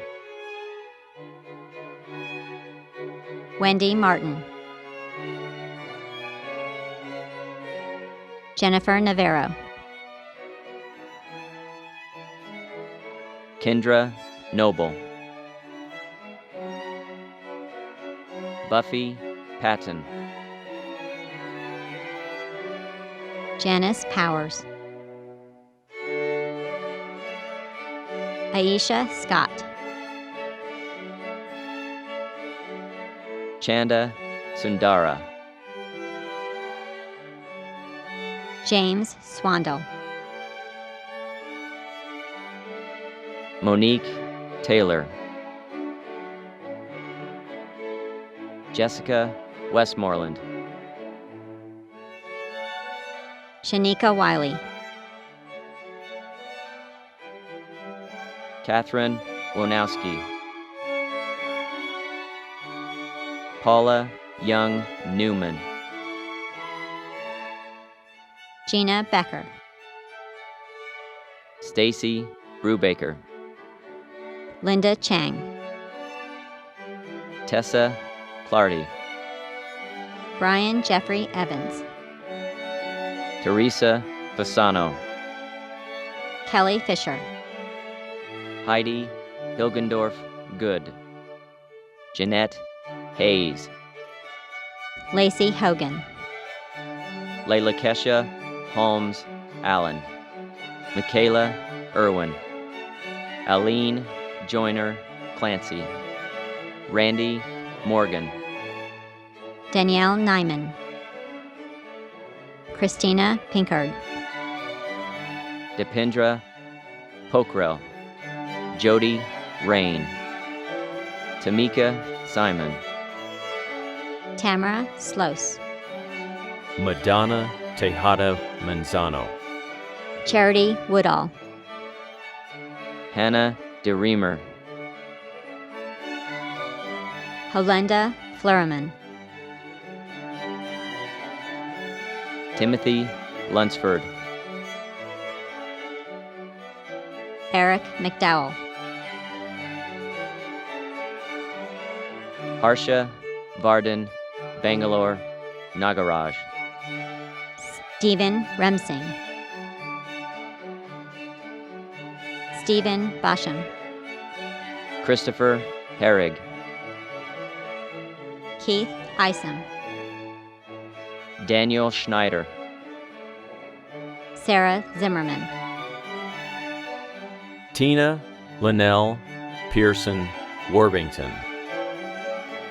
[SPEAKER 2] Wendy Martin, Jennifer Navarro,
[SPEAKER 12] Kendra Noble, Buffy Patton,
[SPEAKER 2] Janice Powers, Aisha Scott,
[SPEAKER 12] Chanda Sundara,
[SPEAKER 2] James Swandle,
[SPEAKER 12] Monique Taylor, Jessica Westmoreland,
[SPEAKER 2] Shanika Wiley,
[SPEAKER 12] Catherine Wonowski, Paula Young Newman,
[SPEAKER 2] Gina Becker,
[SPEAKER 12] Stacy Brubaker,
[SPEAKER 2] Linda Chang,
[SPEAKER 12] Tessa Clardy,
[SPEAKER 2] Brian Jeffrey Evans,
[SPEAKER 12] Teresa Fasano,
[SPEAKER 2] Kelly Fisher,
[SPEAKER 12] Heidi Hilgendorf Good, Jeanette Hayes,
[SPEAKER 2] Lacey Hogan,
[SPEAKER 12] Layla Kesha Holmes Allen, Mickayla Irwin, Aline Joyner Clancy, Randy Morgan,
[SPEAKER 2] Danielle Nyman, Christina Pinkard,
[SPEAKER 12] Dipendra Pokrell, Jody Rain, Tamika Simon,
[SPEAKER 2] Tamara Slose,
[SPEAKER 13] Madonna Tejada Manzano,
[SPEAKER 2] Charity Woodall,
[SPEAKER 12] Hannah DeReamer,
[SPEAKER 2] Holenda Fleureman,
[SPEAKER 12] Timothy Lunsford,
[SPEAKER 2] Eric McDowell,
[SPEAKER 12] Harsha Varden Bangalore Nagaraj,
[SPEAKER 2] Stephen Remsing, Stephen Basham,
[SPEAKER 12] Christopher Herrig,
[SPEAKER 2] Keith Isom,
[SPEAKER 12] Daniel Schneider,
[SPEAKER 2] Sarah Zimmerman,
[SPEAKER 13] Tina Linnell Pearson Worthington,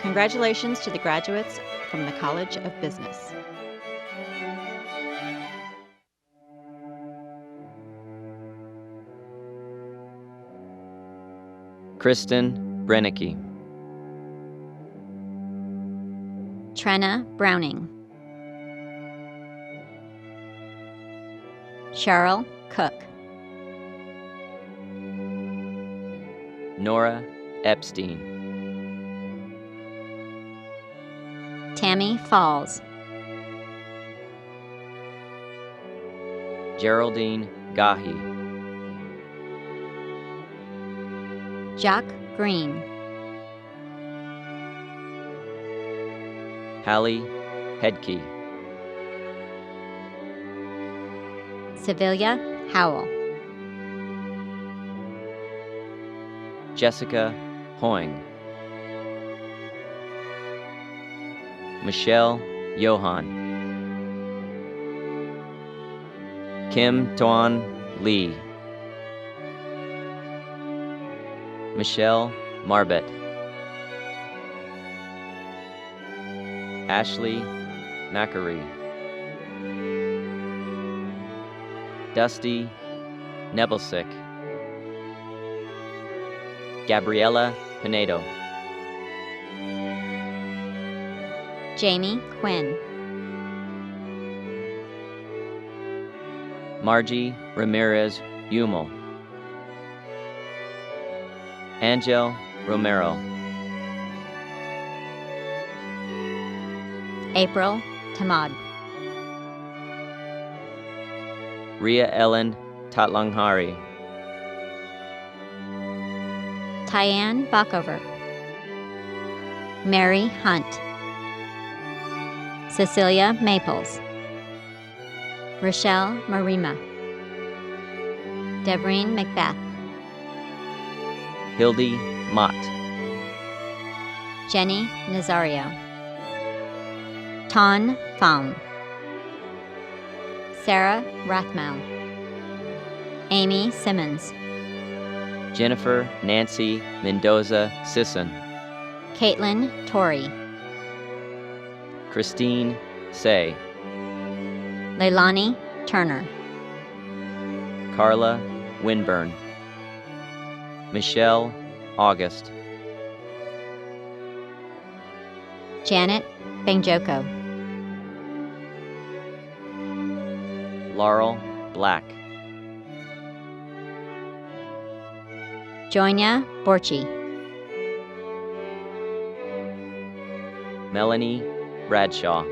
[SPEAKER 14] Congratulations to the graduates from the College of Business.
[SPEAKER 12] Kristen Brennicke,
[SPEAKER 2] Trenna Browning, Cheryl Cook,
[SPEAKER 12] Nora Epstein,
[SPEAKER 2] Tammy Falls,
[SPEAKER 12] Geraldine Gahi,
[SPEAKER 2] Jock Green,
[SPEAKER 12] Hallie Hedke,
[SPEAKER 2] Sevilla Howell,
[SPEAKER 12] Jessica Hoing, Michelle Johan, Kim Tuan Lee, Michelle Marbet, Ashley Macari, Dusty Nebelsick, Gabriela Pinedo,
[SPEAKER 2] Jamie Quinn,
[SPEAKER 12] Margie Ramirez Humel, Angel Romero,
[SPEAKER 2] April Tamad,
[SPEAKER 12] Ria Ellen Tatlanghari,
[SPEAKER 2] Tyann Bockover, Mary Hunt, Cecilia Maples, Rochelle Marima, Devreen Macbeth,
[SPEAKER 12] Hildy Mott,
[SPEAKER 2] Jennie Nazario, Ton Pham, Sarah Rathmel, Amy Simmons,
[SPEAKER 12] Jennifer Nancy Mendoza Sisson,
[SPEAKER 2] Caitlin Torrey,
[SPEAKER 12] Christine Say,
[SPEAKER 2] Leilani Turner,
[SPEAKER 12] Carla Winburn, Michelle August,
[SPEAKER 2] Janet Bangjoko,
[SPEAKER 12] Laurel Black,
[SPEAKER 2] Joinia Borchi,
[SPEAKER 12] Melanie Bradshaw,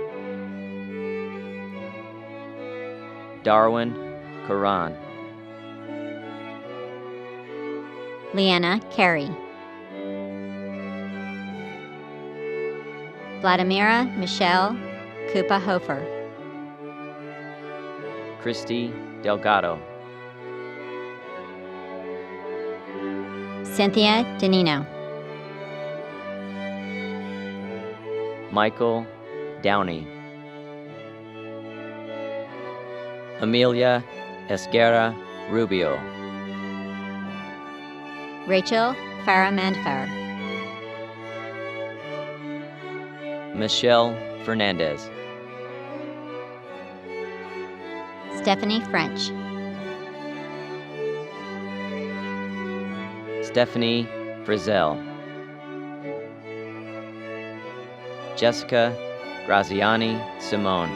[SPEAKER 12] Darwin Karan,
[SPEAKER 2] Leanna Carey, Vladimira Michelle Kupa Hofer,
[SPEAKER 12] Christy Delgado,
[SPEAKER 2] Cynthia Danino,
[SPEAKER 12] Michael Downey, Amelia Esguerra Rubio,
[SPEAKER 2] Rachel Farah Mandfar,
[SPEAKER 12] Michelle Fernandez,
[SPEAKER 2] Stephanie French,
[SPEAKER 12] Stephanie Frizzell, Jessica Graziani Simone,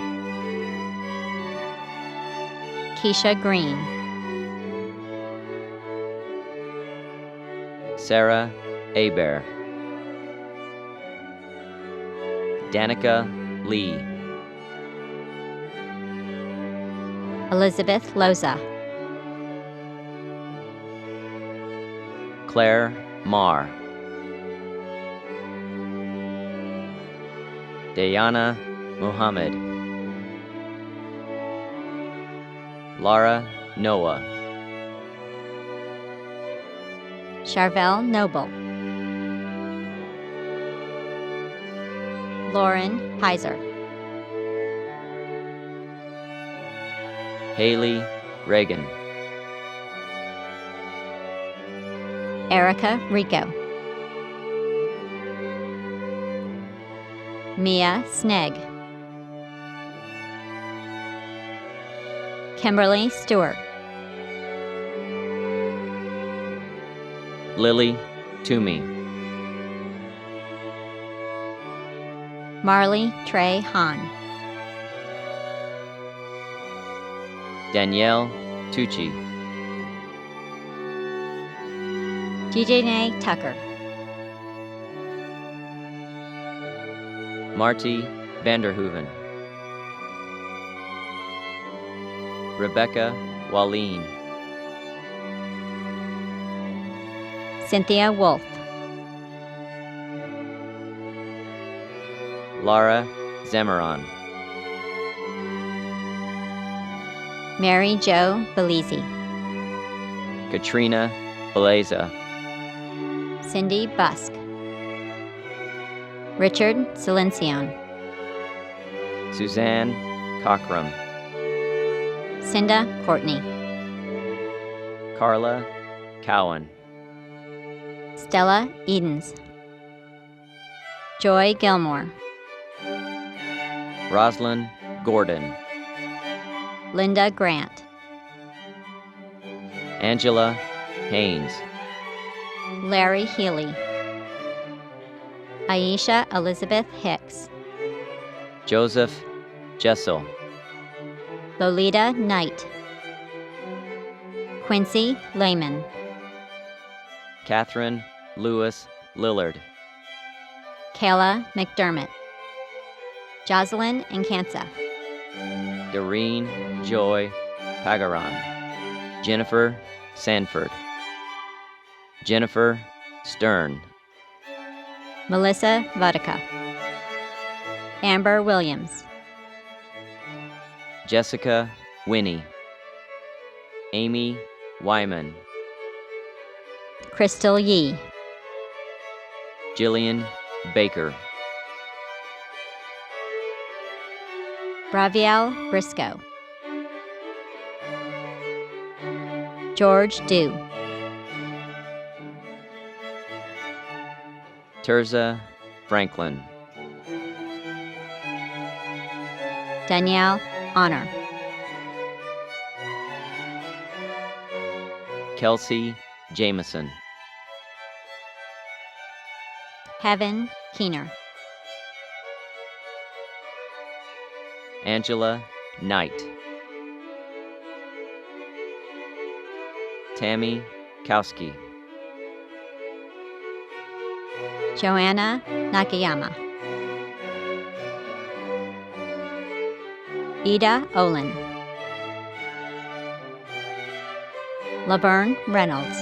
[SPEAKER 2] Keisha Green,
[SPEAKER 12] Sarah Aber, Danica Lee,
[SPEAKER 2] Elizabeth Loza,
[SPEAKER 12] Claire Marr, Dayana Muhammad, Lara Noah,
[SPEAKER 2] Charvel Noble, Lauren Pizer,
[SPEAKER 12] Haley Reagan,
[SPEAKER 2] Erica Rico, Mia Snegg, Kimberly Stewart,
[SPEAKER 12] Lily Toomey,
[SPEAKER 2] Marley Trey Hahn,
[SPEAKER 12] Danielle Tucci,
[SPEAKER 2] DJ Tucker,
[SPEAKER 12] Marty Vanderhoeven, Rebecca Walleen,
[SPEAKER 2] Cynthia Wolf,
[SPEAKER 12] Lara Zamaron,
[SPEAKER 2] Mary Jo Belize,
[SPEAKER 12] Katrina Beleza,
[SPEAKER 2] Cindy Busk, Richard Silencion,
[SPEAKER 12] Suzanne Cockrum,
[SPEAKER 2] Cinda Cortney,
[SPEAKER 12] Carla Cowan,
[SPEAKER 2] Stella Edens, Joy Gilmore,
[SPEAKER 12] Roslyn Gordon,
[SPEAKER 2] Linda Grant,
[SPEAKER 12] Angela Haynes,
[SPEAKER 2] Larry Healy, Aisha Elizabeth Hicks,
[SPEAKER 12] Joseph Jessel,
[SPEAKER 2] Lolita Knight, Quincy Lehmann,
[SPEAKER 12] Catherine Lewis Lillard,
[SPEAKER 2] Kayla McDermit, Jocelyn Encansa,
[SPEAKER 12] Doreen Joy Pagaran, Jennifer Sanford, Jennifer Stern,
[SPEAKER 2] Melissa Vodka, Amber Williams,
[SPEAKER 12] Jessica Winnie, Amy Wyman,
[SPEAKER 2] Crystal Yee,
[SPEAKER 12] Jillian Baker,
[SPEAKER 2] Braviel Briscoe, George Dew,
[SPEAKER 12] Terza Franklin,
[SPEAKER 2] Danielle Honor,
[SPEAKER 12] Kelsey Jameson,
[SPEAKER 2] Heaven Keener,
[SPEAKER 12] Angela Knight, Tammy Kowski,
[SPEAKER 2] Joanna Nakayama, Ida Olin, Laverne Reynolds,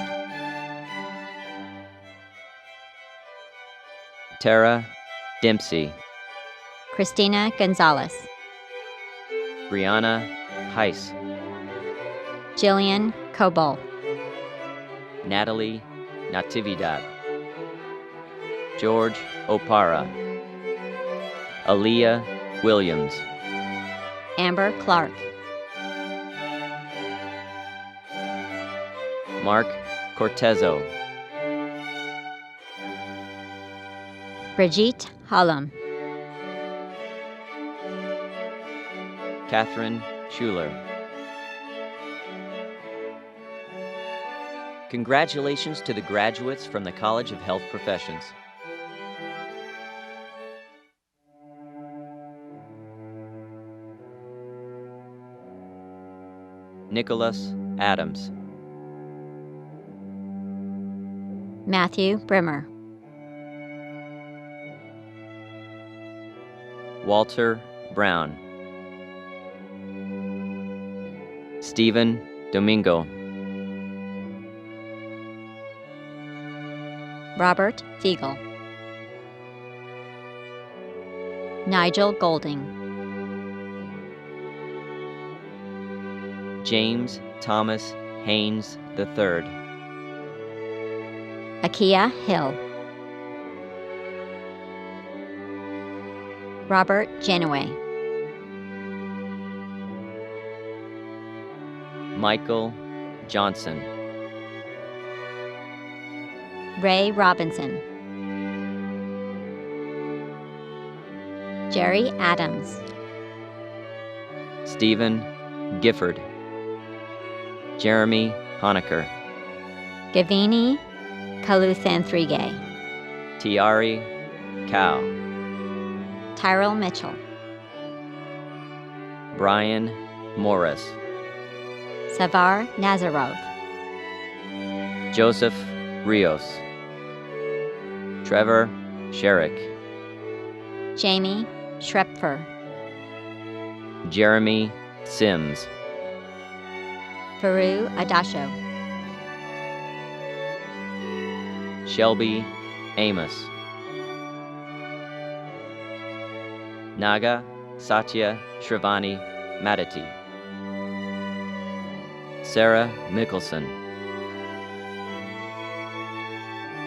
[SPEAKER 12] Tara Dempsey,
[SPEAKER 2] Christina Gonzalez,
[SPEAKER 12] Brianna Heiss,
[SPEAKER 2] Jillian Kobel,
[SPEAKER 12] Natalie Natividad, George Opara, Aaliyah Williams,
[SPEAKER 2] Amber Clark,
[SPEAKER 12] Mark Cortezo,
[SPEAKER 2] Brigitte Hollum,
[SPEAKER 12] Catherine Schuler. Congratulations to the graduates from the College of Health Professions. Nicholas Adams,
[SPEAKER 2] Matthew Brimmer,
[SPEAKER 12] Walter Brown, Stephen Domingo,
[SPEAKER 2] Robert Fiegel, Nigel Golding,
[SPEAKER 12] James Thomas Haynes III,
[SPEAKER 2] Akia Hill, Robert Janaway,
[SPEAKER 12] Michael Johnson,
[SPEAKER 2] Ray Robinson, Jerry Adams,
[SPEAKER 12] Stephen Gifford, Jeremy Honecker,
[SPEAKER 2] Gavini Kaluthanthrigue,
[SPEAKER 12] Tiari Cow,
[SPEAKER 2] Tyrell Mitchell,
[SPEAKER 12] Brian Morris,
[SPEAKER 2] Savar Nazarov,
[SPEAKER 12] Joseph Rios, Trevor Sherrick,
[SPEAKER 2] Jamie Schrepfer,
[SPEAKER 12] Jeremy Sims,
[SPEAKER 2] Faru Adasho,
[SPEAKER 12] Shelby Amos, Naga Satya Shrivani Madati, Sarah Mickelson,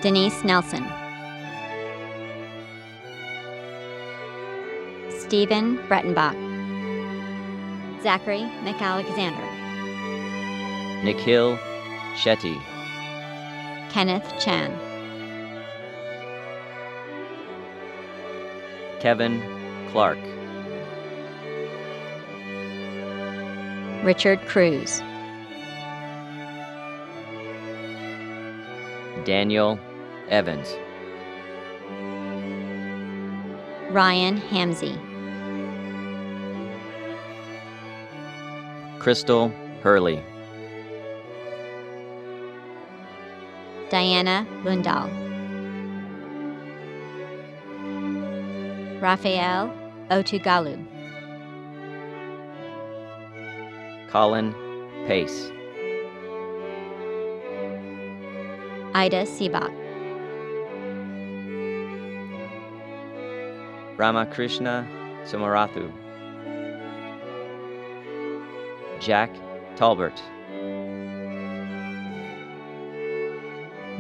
[SPEAKER 2] Denise Nelson, Stephen Brettenbach, Zachary McAlexander,
[SPEAKER 12] Nikhil Shetty,
[SPEAKER 2] Kenneth Chan,
[SPEAKER 12] Kevin Clark,
[SPEAKER 2] Richard Cruz,
[SPEAKER 12] Daniel Evans,
[SPEAKER 2] Ryan Hamzy,
[SPEAKER 12] Crystal Hurley,
[SPEAKER 2] Diana Lundahl, Raphael Otugalu,
[SPEAKER 12] Colin Pace,
[SPEAKER 2] Ida Sebak,
[SPEAKER 12] Ramakrishna Samarathu, Jack Talbert,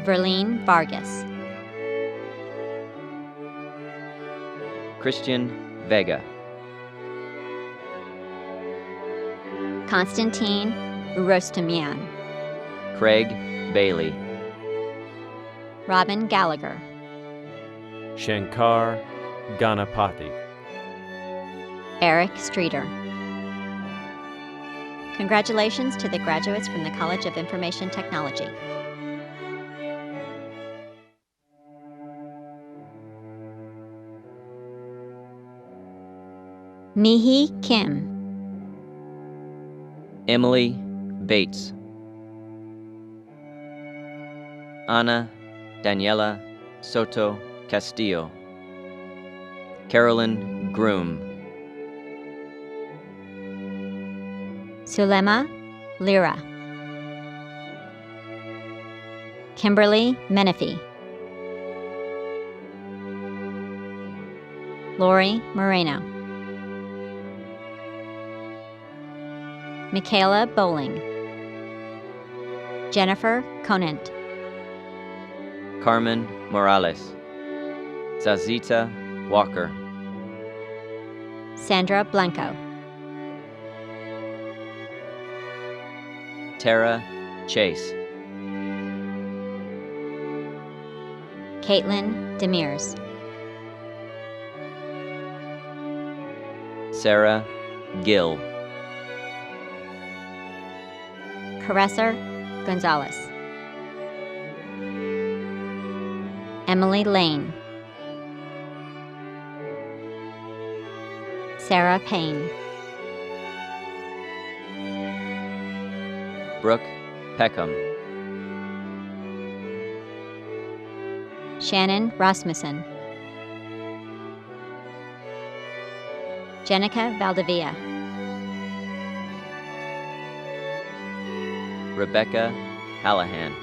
[SPEAKER 2] Verlene Vargas,
[SPEAKER 12] Christian Vega,
[SPEAKER 2] Konstantin Urostomian,
[SPEAKER 12] Craig Bailey,
[SPEAKER 2] Robin Gallagher,
[SPEAKER 13] Shankar Ganapathy,
[SPEAKER 2] Eric Streeter. Congratulations to the graduates from the College of Information Technology. Mihi Kim,
[SPEAKER 12] Emily Bates, Ana Daniela Soto Castillo, Carolyn Groom,
[SPEAKER 2] Sulema Lira, Kimberly Menifee, Lori Moreno, Michaela Bowling, Jennifer Conant,
[SPEAKER 12] Carmen Morales, Zazita Walker,
[SPEAKER 2] Sandra Blanco,
[SPEAKER 12] Tara Chase,
[SPEAKER 2] Caitlin Demirs,
[SPEAKER 12] Sarah Gill,
[SPEAKER 2] Caresser Gonzalez, Emily Lane, Sarah Payne,
[SPEAKER 12] Brooke Peckham,
[SPEAKER 2] Shannon Rasmussen, Jenica Valdivia,
[SPEAKER 12] Rebecca Hallahan,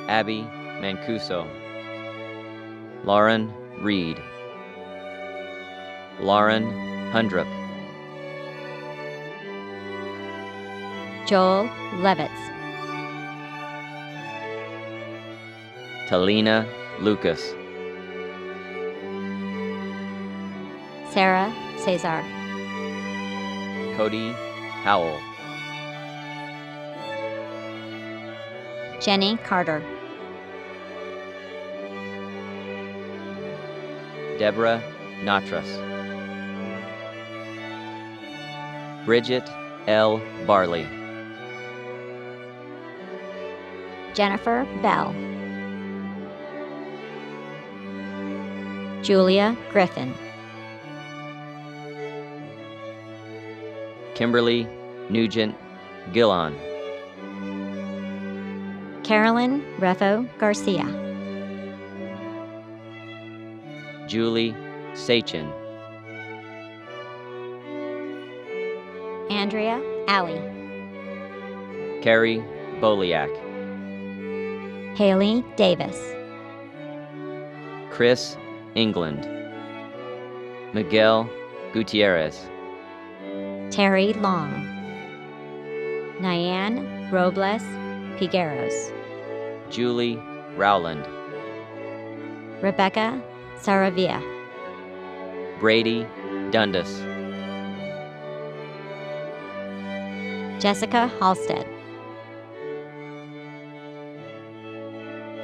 [SPEAKER 12] Abby Mancuso, Lauren Reed, Lauren Hundrup,
[SPEAKER 2] Joel Levitz,
[SPEAKER 12] Talina Lucas,
[SPEAKER 2] Sarah Cesar,
[SPEAKER 12] Cody Howell,
[SPEAKER 2] Jenny Carter,
[SPEAKER 12] Deborah Natras, Bridget L. Barley,
[SPEAKER 2] Jennifer Bell, Julia Griffin,
[SPEAKER 12] Kimberly Nugent Gillon,
[SPEAKER 2] Carolyn Refo Garcia,
[SPEAKER 12] Julie Sachin,
[SPEAKER 2] Andrea Alley,
[SPEAKER 12] Carrie Boliak,
[SPEAKER 2] Haley Davis,
[SPEAKER 12] Chris England, Miguel Gutierrez,
[SPEAKER 2] Terry Long, Nyan Robles Figueros,
[SPEAKER 12] Julie Rowland,
[SPEAKER 2] Rebecca Saravia,
[SPEAKER 12] Brady Dundas,
[SPEAKER 2] Jessica Halstead,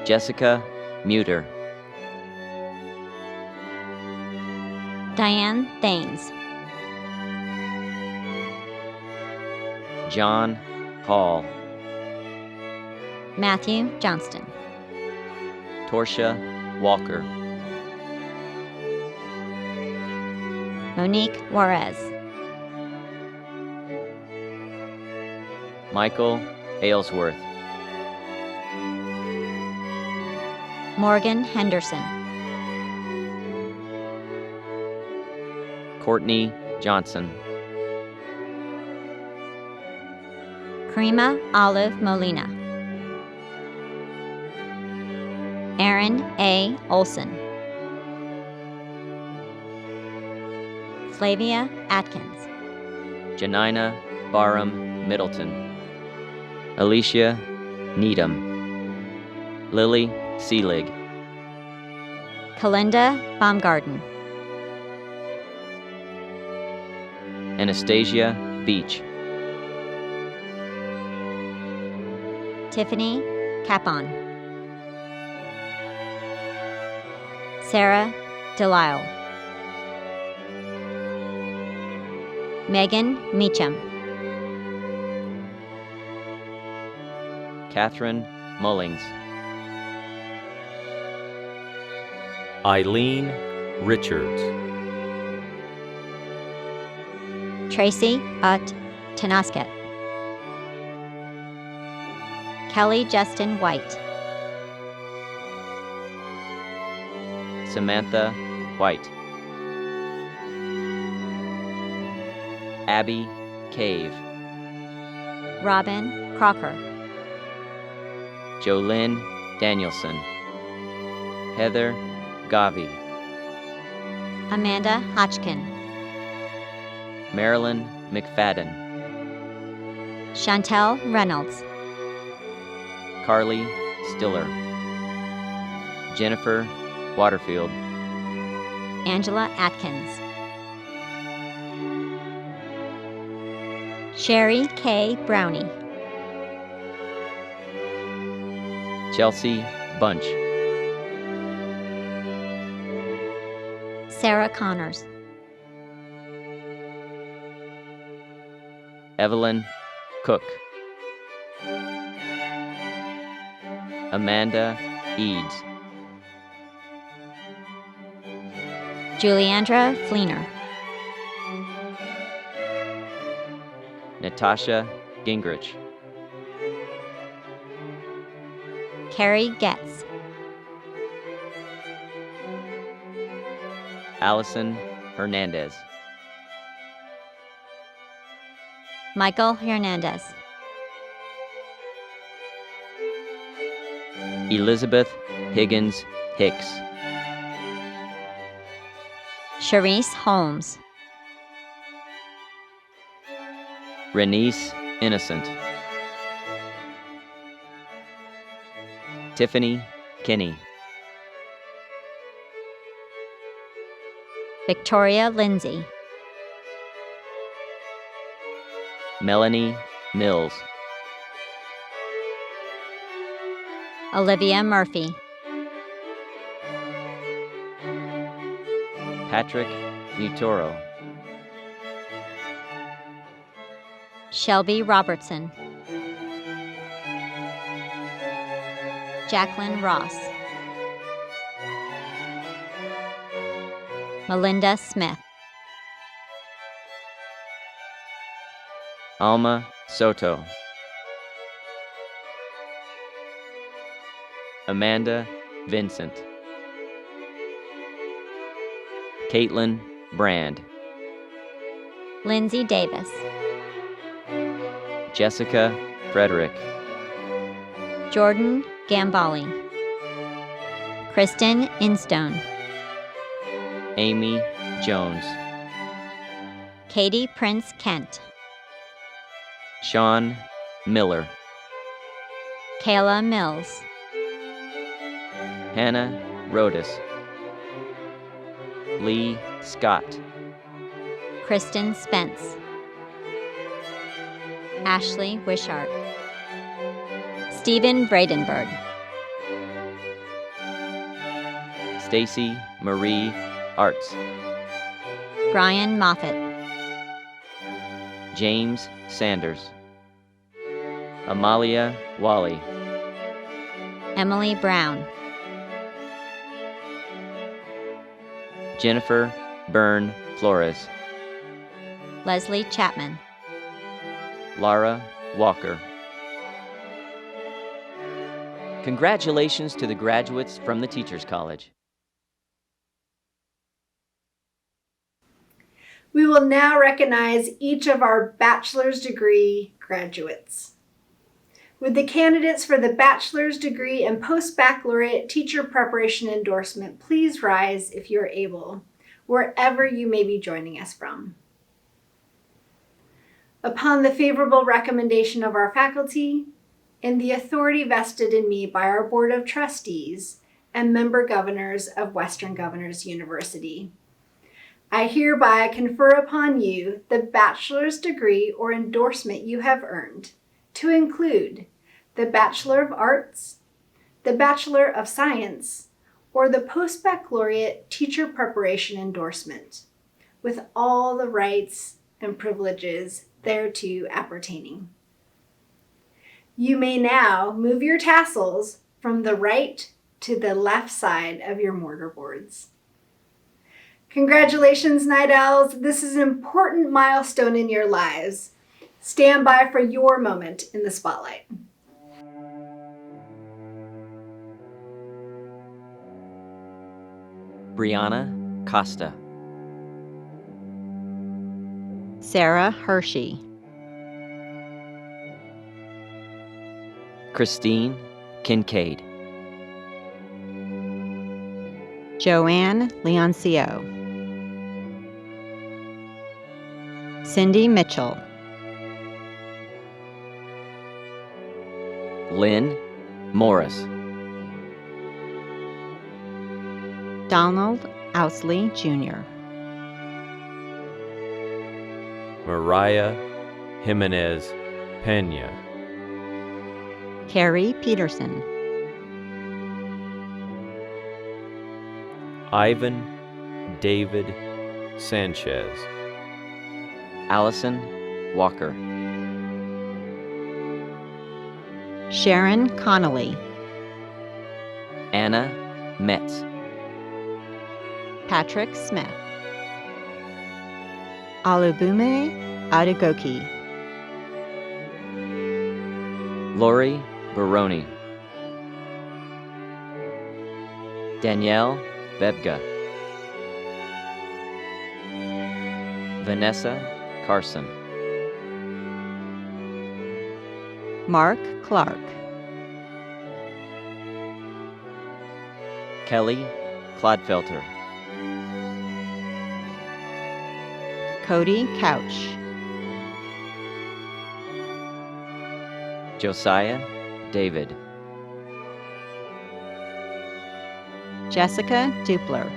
[SPEAKER 12] Jessica Muter,
[SPEAKER 2] Diane Thanes,
[SPEAKER 12] John Hall,
[SPEAKER 2] Matthew Johnston,
[SPEAKER 12] Torcia Walker,
[SPEAKER 2] Monique Juarez,
[SPEAKER 12] Michael Aylesworth,
[SPEAKER 2] Morgan Henderson,
[SPEAKER 12] Courtney Johnson,
[SPEAKER 2] Karima Olive Molina, Aaron A. Olson, Flavia Atkins,
[SPEAKER 12] Janina Barham Middleton, Alicia Needham, Lily Seelig,
[SPEAKER 2] Kalinda Baumgarten,
[SPEAKER 12] Anastasia Beach,
[SPEAKER 2] Tiffany Capon, Sarah Delisle, Megan Meacham,
[SPEAKER 12] Catherine Mullings,
[SPEAKER 13] Eileen Richards,
[SPEAKER 2] Tracy Ut Tenasket, Kelly Justin White,
[SPEAKER 12] Samantha White, Abby Cave,
[SPEAKER 2] Robin Crocker,
[SPEAKER 12] Jolynn Danielson, Heather Gavi,
[SPEAKER 2] Amanda Hodgkin,
[SPEAKER 12] Marilyn McFadden,
[SPEAKER 2] Chantel Reynolds,
[SPEAKER 12] Carly Stiller, Jennifer Waterfield,
[SPEAKER 2] Angela Atkins, Sherry K. Brownie,
[SPEAKER 12] Chelsea Bunch,
[SPEAKER 2] Sarah Connors,
[SPEAKER 12] Evelyn Cook, Amanda Eads,
[SPEAKER 2] Juliandra Fleener,
[SPEAKER 12] Natasha Gingrich,
[SPEAKER 2] Carrie Getz,
[SPEAKER 12] Allison Hernandez,
[SPEAKER 2] Michael Hernandez,
[SPEAKER 12] Elizabeth Higgins Hicks,
[SPEAKER 2] Sharice Holmes,
[SPEAKER 12] Renice Innocent, Tiffany Kinney,
[SPEAKER 2] Victoria Lindsay,
[SPEAKER 12] Melanie Mills,
[SPEAKER 2] Olivia Murphy,
[SPEAKER 12] Patrick Mutoro,
[SPEAKER 2] Shelby Robertson, Jacqueline Ross, Melinda Smith,
[SPEAKER 12] Alma Soto, Amanda Vincent, Caitlin Brand,
[SPEAKER 2] Lindsay Davis,
[SPEAKER 12] Jessica Frederick,
[SPEAKER 2] Jordan Gambali, Kristen Instone,
[SPEAKER 12] Amy Jones,
[SPEAKER 2] Katie Prince Kent,
[SPEAKER 12] Sean Miller,
[SPEAKER 2] Kayla Mills,
[SPEAKER 12] Hannah Rodas, Lee Scott,
[SPEAKER 2] Kristen Spence, Ashley Wishart, Stephen Bradenberg,
[SPEAKER 12] Stacy Marie Arts,
[SPEAKER 2] Brian Moffett,
[SPEAKER 12] James Sanders, Amalia Wally,
[SPEAKER 2] Emily Brown,
[SPEAKER 12] Jennifer Byrne Flores,
[SPEAKER 2] Leslie Chapman,
[SPEAKER 12] Lara Walker. Congratulations to the graduates from the Teachers College.
[SPEAKER 11] We will now recognize each of our bachelor's degree graduates. Would the candidates for the bachelor's degree and post-baccalaureate teacher preparation endorsement please rise if you are able, wherever you may be joining us from. Upon the favorable recommendation of our faculty and the authority vested in me by our Board of Trustees and member governors of Western Governors University, I hereby confer upon you the bachelor's degree or endorsement you have earned, to include the Bachelor of Arts, the Bachelor of Science, or the Post-Baccalaureate Teacher Preparation Endorsement, with all the rights and privileges thereto appertaining. You may now move your tassels from the right to the left side of your mortar boards. Congratulations, Night Owls. This is an important milestone in your lives. Stand by for your moment in the spotlight.
[SPEAKER 12] Brianna Costa,
[SPEAKER 14] Sarah Hershey,
[SPEAKER 12] Christine Kincaid,
[SPEAKER 14] Joanne Leoncio, Cindy Mitchell,
[SPEAKER 12] Lynn Morris,
[SPEAKER 14] Donald Ousley Jr.,
[SPEAKER 13] Mariah Jimenez Pena,
[SPEAKER 14] Carrie Peterson,
[SPEAKER 13] Ivan David Sanchez,
[SPEAKER 12] Allison Walker,
[SPEAKER 14] Sharon Connolly,
[SPEAKER 12] Anna Metz,
[SPEAKER 14] Patrick Smith, Alubume Adegoki,
[SPEAKER 12] Lori Baroni, Danielle Bebga, Vanessa Carson,
[SPEAKER 14] Mark Clark,
[SPEAKER 12] Kelly Clodfelter,
[SPEAKER 14] Cody Couch,
[SPEAKER 12] Josiah David,
[SPEAKER 14] Jessica Dupler,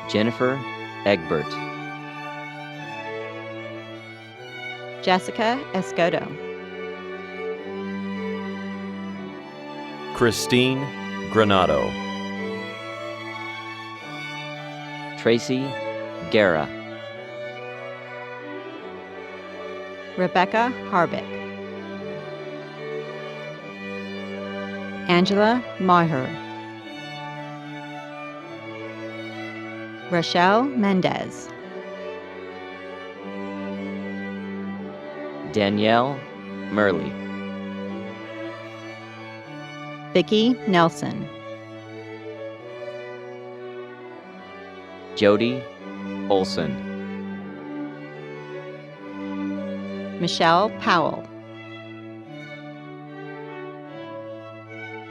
[SPEAKER 12] Jennifer Egbert,
[SPEAKER 14] Jessica Escoto,
[SPEAKER 13] Christine Granado,
[SPEAKER 12] Tracy Guerra,
[SPEAKER 14] Rebecca Harbick, Angela Maher, Rochelle Mendez,
[SPEAKER 12] Danielle Murley,
[SPEAKER 14] Vicki Nelson,
[SPEAKER 12] Jody Olson,
[SPEAKER 14] Michelle Powell,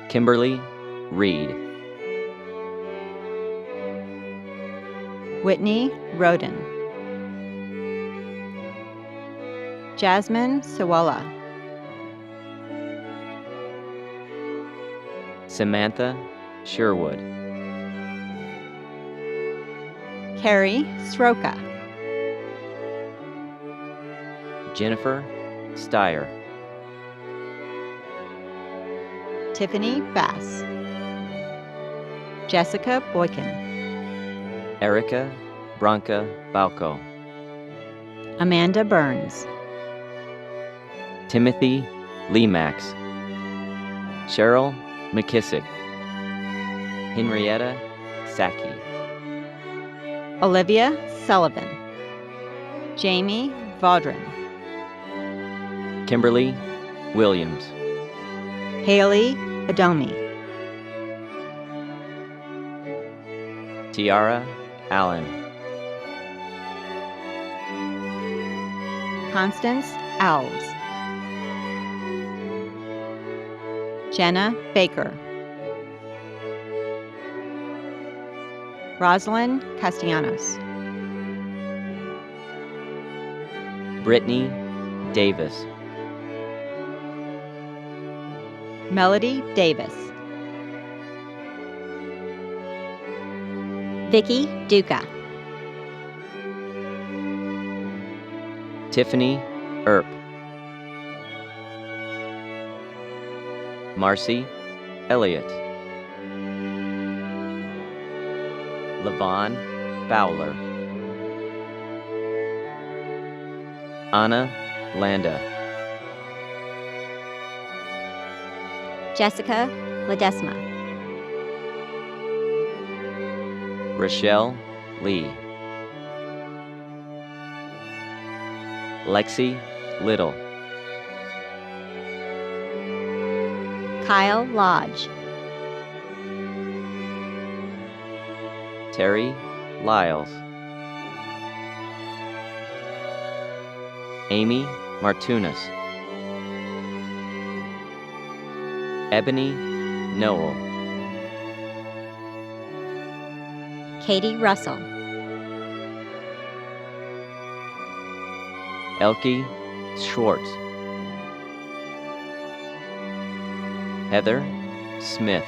[SPEAKER 12] Kimberly Reed,
[SPEAKER 14] Whitney Roden, Jasmine Sawala,
[SPEAKER 12] Samantha Sherwood,
[SPEAKER 14] Carrie Sroka,
[SPEAKER 12] Jennifer Steyer,
[SPEAKER 14] Tiffany Bass, Jessica Boykin,
[SPEAKER 12] Erica Branca Balco,
[SPEAKER 14] Amanda Burns,
[SPEAKER 12] Timothy Lemax, Cheryl McKissick, Henrietta Saki,
[SPEAKER 14] Olivia Sullivan, Jamie Vaudrin,
[SPEAKER 12] Kimberly Williams,
[SPEAKER 14] Haley Adomi,
[SPEAKER 12] Tiara Allen,
[SPEAKER 14] Constance Alves, Jenna Baker, Roslyn Castellanos,
[SPEAKER 12] Brittany Davis,
[SPEAKER 14] Melody Davis, Vicky Duca,
[SPEAKER 12] Tiffany Earp, Marcy Elliott, Levon Fowler, Anna Landa,
[SPEAKER 2] Jessica Ledesma,
[SPEAKER 12] Rochelle Lee, Lexi Little,
[SPEAKER 2] Kyle Lodge,
[SPEAKER 12] Terry Lyles, Amy Martunas, Ebony Noel,
[SPEAKER 2] Katie Russell,
[SPEAKER 12] Elke Schwartz, Heather Smith,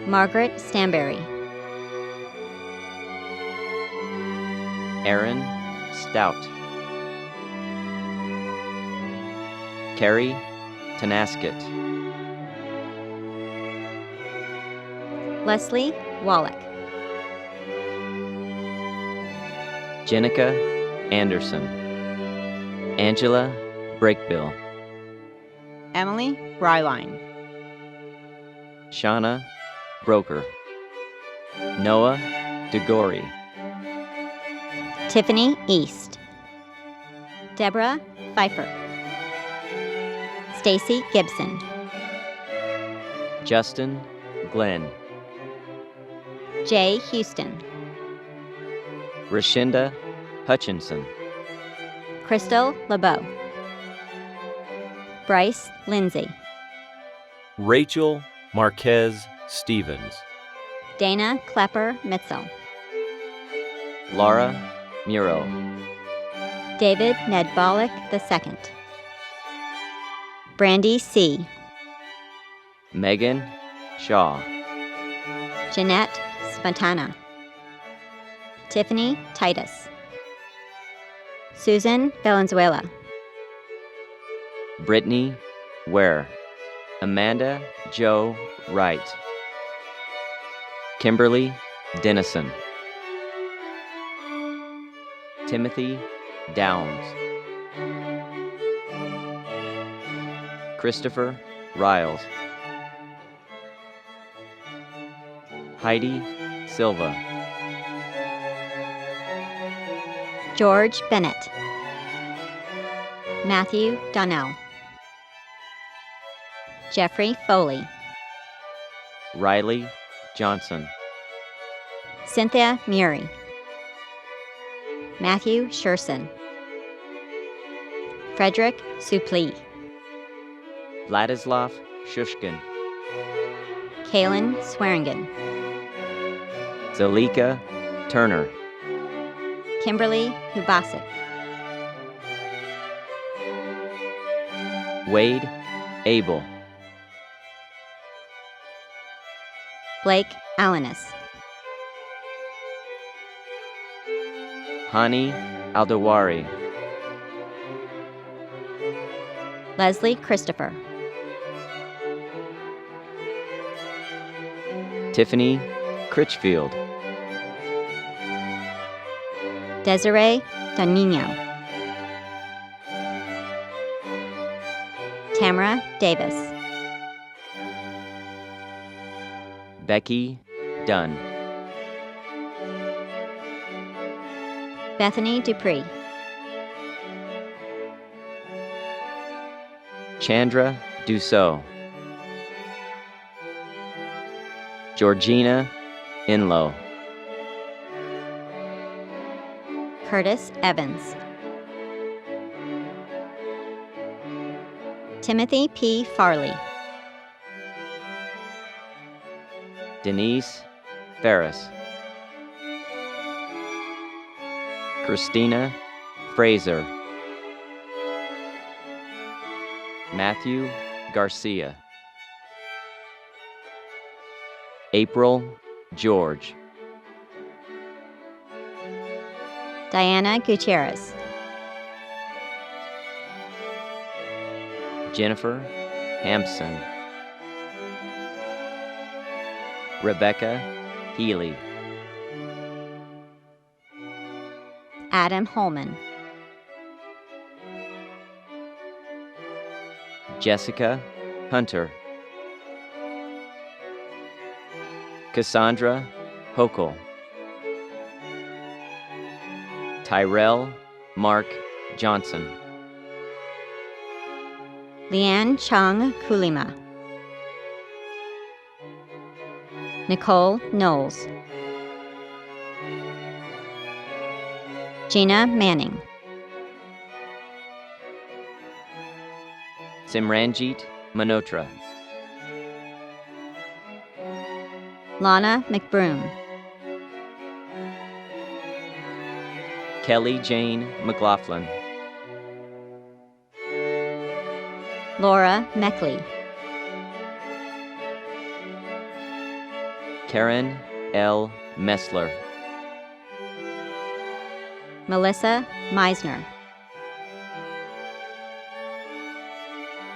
[SPEAKER 2] Margaret Stanberry,
[SPEAKER 12] Aaron Stout, Carrie Tenasket,
[SPEAKER 2] Leslie Wallach,
[SPEAKER 12] Jenica Anderson, Angela Breakbill,
[SPEAKER 14] Emily Bryline,
[SPEAKER 12] Shauna Broker, Noah DeGory,
[SPEAKER 2] Tiffany East, Deborah Pfeiffer, Stacy Gibson,
[SPEAKER 12] Justin Glenn,
[SPEAKER 2] Jay Houston,
[SPEAKER 12] Rashinda Hutchinson,
[SPEAKER 2] Crystal LeBeau, Bryce Lindsay,
[SPEAKER 13] Rachel Marquez Stevens,
[SPEAKER 2] Dana Klepper Mitzel,
[SPEAKER 12] Laura Muro,
[SPEAKER 2] David Nedbolick II, Brandy C.,
[SPEAKER 12] Megan Shaw,
[SPEAKER 2] Jeanette Spatana, Tiffany Titus, Susan Valenzuela,
[SPEAKER 12] Brittany Ware, Amanda Jo Wright, Kimberly Dennison, Timothy Downs, Christopher Riles, Heidi Silva,
[SPEAKER 2] George Bennett, Matthew Donnell, Jeffrey Foley,
[SPEAKER 12] Riley Johnson,
[SPEAKER 2] Cynthia Muri, Matthew Sherson, Frederick Suplee,
[SPEAKER 12] Vladislav Shushkin,
[SPEAKER 2] Kaylin Swearingen,
[SPEAKER 12] Zalika Turner,
[SPEAKER 2] Kimberly Hubasic,
[SPEAKER 12] Wade Abel,
[SPEAKER 2] Blake Alanis,
[SPEAKER 12] Hani Aldawari,
[SPEAKER 2] Leslie Christopher,
[SPEAKER 12] Tiffany Critchfield,
[SPEAKER 2] Desiree Danino, Tamara Davis,
[SPEAKER 12] Becky Dunn,
[SPEAKER 2] Bethany Dupree,
[SPEAKER 12] Chandra Dussault, Georgina Inlow,
[SPEAKER 2] Curtis Evans, Timothy P. Farley,
[SPEAKER 12] Denise Ferris, Christina Fraser, Matthew Garcia, April George,
[SPEAKER 2] Diana Gutierrez,
[SPEAKER 12] Jennifer Hampson, Rebecca Healy,
[SPEAKER 2] Adam Holman,
[SPEAKER 12] Jessica Hunter, Cassandra Hochul, Tyrell Mark Johnson,
[SPEAKER 2] Leanne Chung Kulima, Nicole Knowles, Gina Manning,
[SPEAKER 12] Simranjit Manotra,
[SPEAKER 2] Lana McBroom,
[SPEAKER 12] Kelly Jane McLaughlin,
[SPEAKER 2] Laura Meckley,
[SPEAKER 12] Karen L. Messler,
[SPEAKER 2] Melissa Meisner,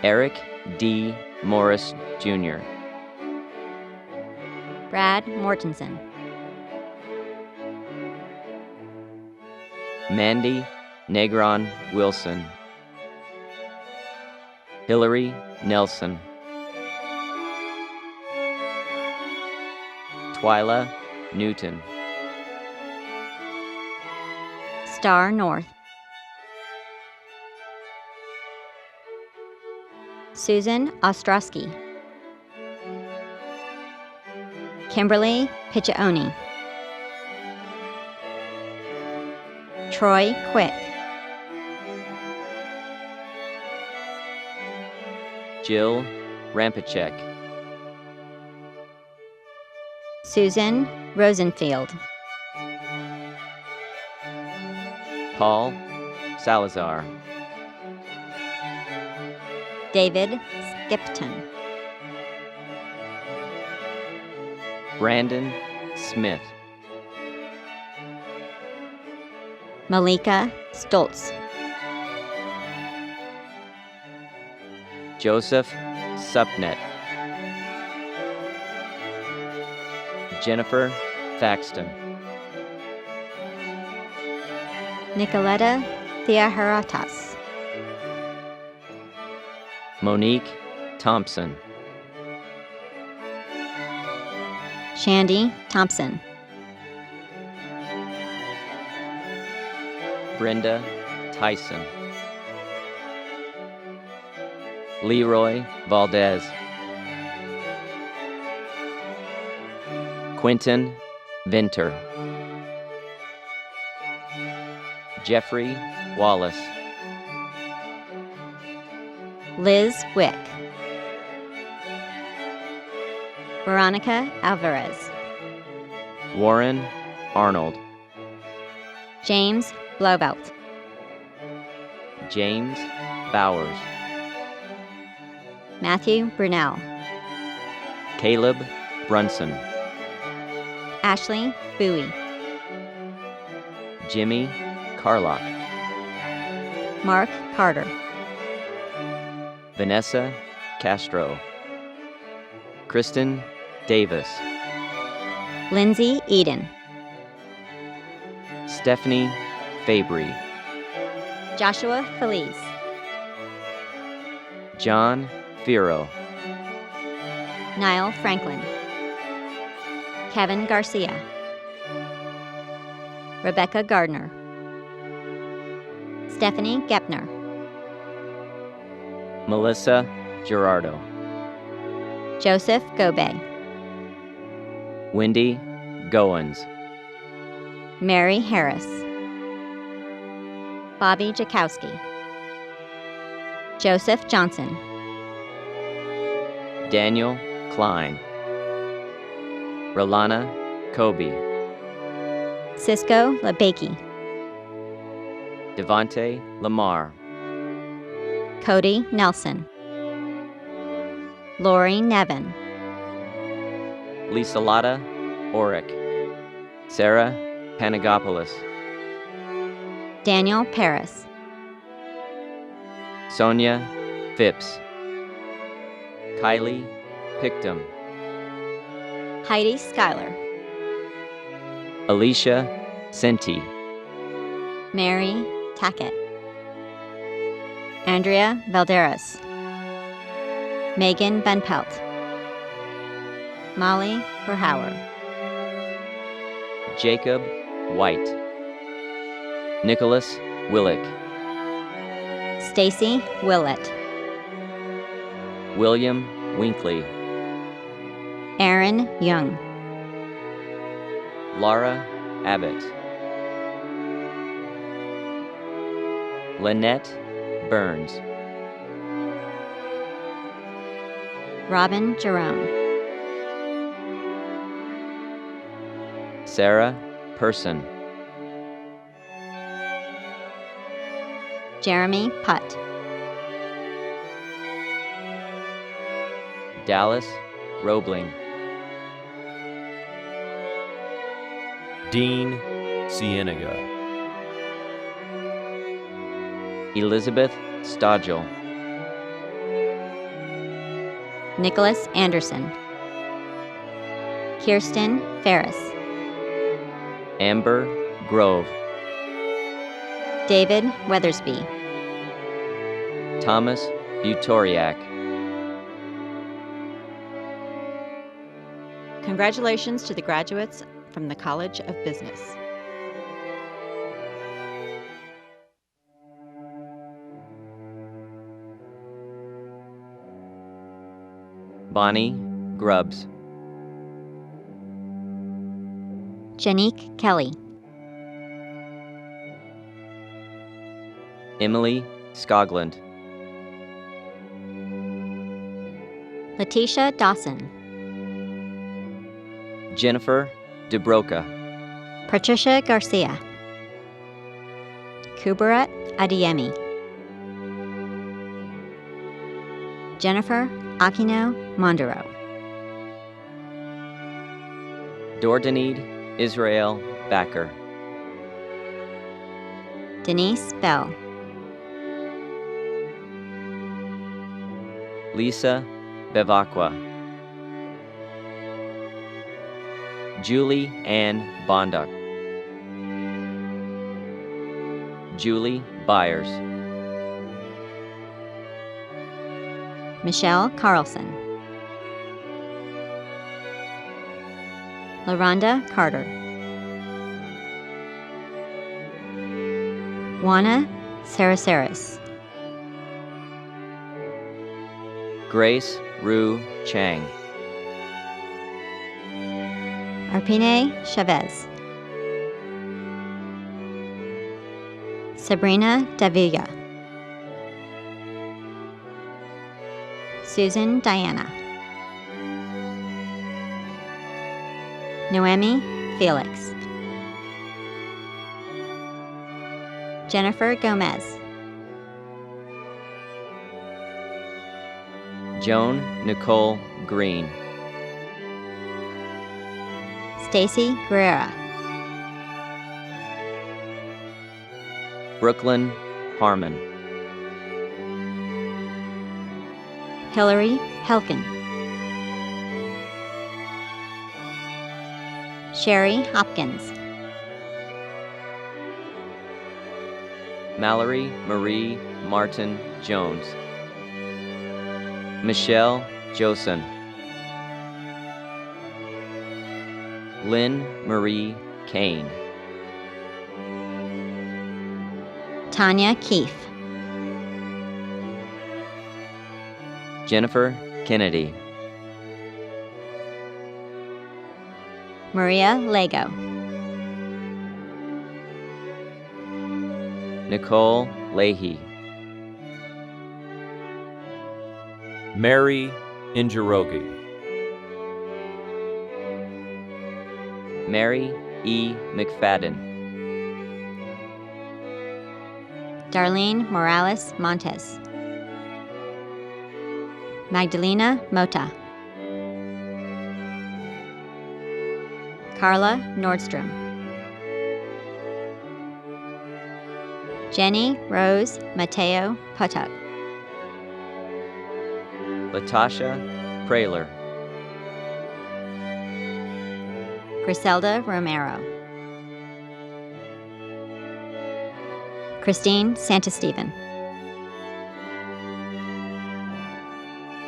[SPEAKER 12] Eric D. Morris Jr.,
[SPEAKER 2] Brad Mortensen,
[SPEAKER 12] Mandy Negron Wilson, Hillary Nelson, Twyla Newton,
[SPEAKER 2] Star North, Susan Ostrowski, Kimberly Piccioni, Troy Quick,
[SPEAKER 12] Jill Rampacek,
[SPEAKER 2] Susan Rosenfield,
[SPEAKER 12] Paul Salazar,
[SPEAKER 2] David Skipton,
[SPEAKER 12] Brandon Smith,
[SPEAKER 2] Malika Stoltz,
[SPEAKER 12] Joseph Supnet, Jennifer Thaxton,
[SPEAKER 2] Nicoletta Theaharatas,
[SPEAKER 12] Monique Thompson,
[SPEAKER 2] Shandy Thompson,
[SPEAKER 12] Brenda Tyson, Leroy Valdez, Quentin Venter, Jeffrey Wallace,
[SPEAKER 2] Liz Wick, Veronica Alvarez,
[SPEAKER 12] Warren Arnold,
[SPEAKER 2] James Matthew Brunel,
[SPEAKER 12] Caleb Brunson,
[SPEAKER 2] Ashley Bowie,
[SPEAKER 12] Jimmy Carlock,
[SPEAKER 2] Mark Carter,
[SPEAKER 12] Vanessa Castro, Kristen Davis,
[SPEAKER 2] Lindsay Eden,
[SPEAKER 12] Stephanie Fabry,
[SPEAKER 2] Joshua Feliz,
[SPEAKER 12] John Firo,
[SPEAKER 2] Niall Franklin, Kevin Garcia, Rebecca Gardner, Stephanie Gepner,
[SPEAKER 12] Melissa Gerardo,
[SPEAKER 2] Joseph Gobey,
[SPEAKER 12] Wendy Goins,
[SPEAKER 2] Mary Harris, Bobby Jakowski, Joseph Johnson,
[SPEAKER 12] Daniel Klein, Rolana Kobe,
[SPEAKER 2] Cisco LeBakey,
[SPEAKER 12] Devontae Lamar,
[SPEAKER 2] Cody Nelson, Lori Nevin,
[SPEAKER 12] Lisa Lotta Oric, Sarah Panagopoulos,
[SPEAKER 2] Daniel Paris,
[SPEAKER 12] Sonia Phipps, Kylie Pictum,
[SPEAKER 2] Heidi Schuyler,
[SPEAKER 12] Alicia Senti,
[SPEAKER 2] Mary Tackett, Andrea Valderas, Megan Van Pelt, Molly Verhauer,
[SPEAKER 12] Jacob White, Nicholas Willick,
[SPEAKER 2] Stacy Willett,
[SPEAKER 12] William Winkley,
[SPEAKER 2] Aaron Young,
[SPEAKER 12] Laura Abbott, Lynette Burns,
[SPEAKER 2] Robin Jerome,
[SPEAKER 12] Sarah Person,
[SPEAKER 2] Jeremy Putt,
[SPEAKER 12] Dallas Roebling,
[SPEAKER 13] Dean Cienega,
[SPEAKER 12] Elizabeth Stodgel,
[SPEAKER 2] Nicholas Anderson, Kirsten Ferris,
[SPEAKER 12] Amber Grove,
[SPEAKER 2] David Weathersby,
[SPEAKER 12] Thomas Butoriak,
[SPEAKER 14] Congratulations to the graduates from the College of Business.
[SPEAKER 12] Bonnie Grubbs,
[SPEAKER 2] Janique Kelly,
[SPEAKER 12] Emily Skoglund,
[SPEAKER 2] Letitia Dawson,
[SPEAKER 12] Jennifer Dubroca,
[SPEAKER 2] Patricia Garcia, Kubarat Adiemi, Jennifer Aquino Mondero,
[SPEAKER 12] Dordanid Israel Backer,
[SPEAKER 2] Denise Bell,
[SPEAKER 12] Lisa Bevacqua, Julie Ann Bonduck, Julie Byers,
[SPEAKER 2] Michelle Carlson, LaRonda Carter, Juana Saraceris,
[SPEAKER 12] Grace Rue Chang,
[SPEAKER 2] Arpine Chavez, Sabrina Davila, Susan Diana, Noemi Felix, Jennifer Gomez,
[SPEAKER 12] Joan Nicole Green,
[SPEAKER 2] Stacy Guerrera,
[SPEAKER 12] Brooklyn Harmon,
[SPEAKER 2] Hillary Helkin, Sherry Hopkins,
[SPEAKER 12] Mallory Marie Martin Jones, Michelle Joson, Lynn Marie Kane,
[SPEAKER 2] Tanya Keefe,
[SPEAKER 12] Jennifer Kennedy,
[SPEAKER 2] Maria Lego,
[SPEAKER 12] Nicole Leahy,
[SPEAKER 13] Mary Injirogi,
[SPEAKER 12] Mary E. McFadden,
[SPEAKER 2] Darlene Morales Montes, Magdalena Mota, Carla Nordstrom, Jenny Rose Mateo Potok,
[SPEAKER 12] Latasha Praler,
[SPEAKER 2] Griselda Romero, Christine Santasteven,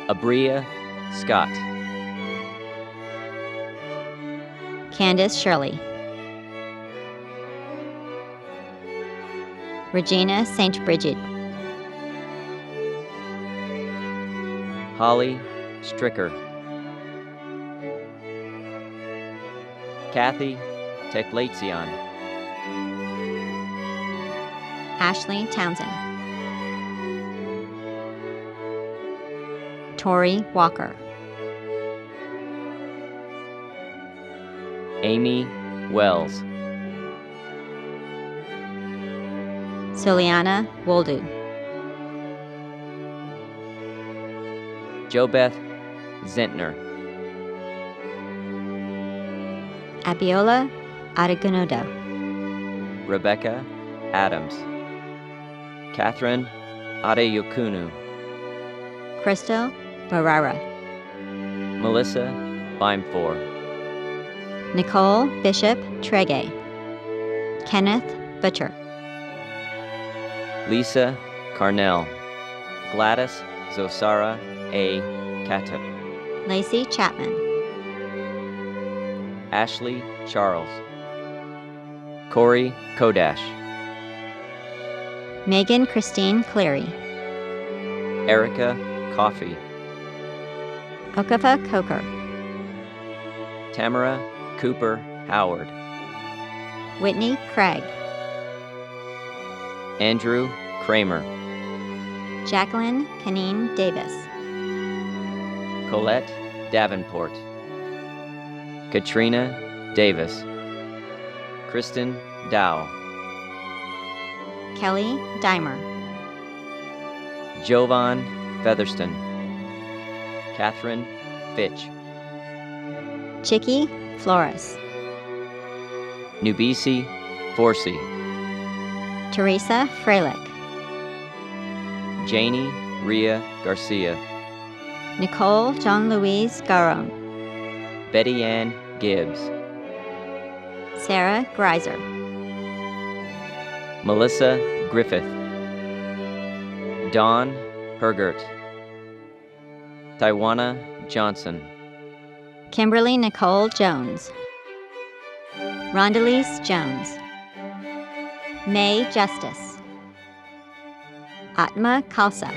[SPEAKER 12] Abria Scott,
[SPEAKER 2] Candace Shirley, Regina St. Bridget,
[SPEAKER 12] Holly Stricker, Kathy Teklatzian,
[SPEAKER 2] Ashley Townsend, Tori Walker,
[SPEAKER 12] Amy Wells,
[SPEAKER 2] Soliana Woldu,
[SPEAKER 12] JoBeth Zentner,
[SPEAKER 2] Abiola Aragonodo,
[SPEAKER 12] Rebecca Adams, Catherine Adeyokunu,
[SPEAKER 2] Crystal Barara,
[SPEAKER 12] Melissa Beimfor,
[SPEAKER 2] Nicole Bishop Trege, Kenneth Butcher,
[SPEAKER 12] Lisa Carnell, Gladys Zosara A. Katip,
[SPEAKER 2] Lacey Chapman,
[SPEAKER 12] Ashley Charles, Corey Kodash,
[SPEAKER 2] Megan Christine Cleary,
[SPEAKER 12] Erica Coffey,
[SPEAKER 2] Okafa Coker,
[SPEAKER 12] Tamara Cooper Howard,
[SPEAKER 2] Whitney Craig,
[SPEAKER 12] Andrew Kramer,
[SPEAKER 2] Jacqueline Canine Davis,
[SPEAKER 12] Colette Davenport, Katrina Davis, Kristen Dow,
[SPEAKER 2] Kelly Dimer,
[SPEAKER 12] Jovan Featherston, Catherine Fitch,
[SPEAKER 2] Chicky Flores,
[SPEAKER 12] Nubisi Forsey,
[SPEAKER 2] Teresa Freilich,
[SPEAKER 12] Janie Rhea Garcia,
[SPEAKER 2] Nicole Jean-Louise Garon,
[SPEAKER 12] Betty Ann Gibbs,
[SPEAKER 2] Sarah Greiser,
[SPEAKER 12] Melissa Griffith, Dawn Hergert, Taiwana Johnson,
[SPEAKER 2] Kimberly Nicole Jones, Rondalise Jones, May Justice, Atma Khalsa,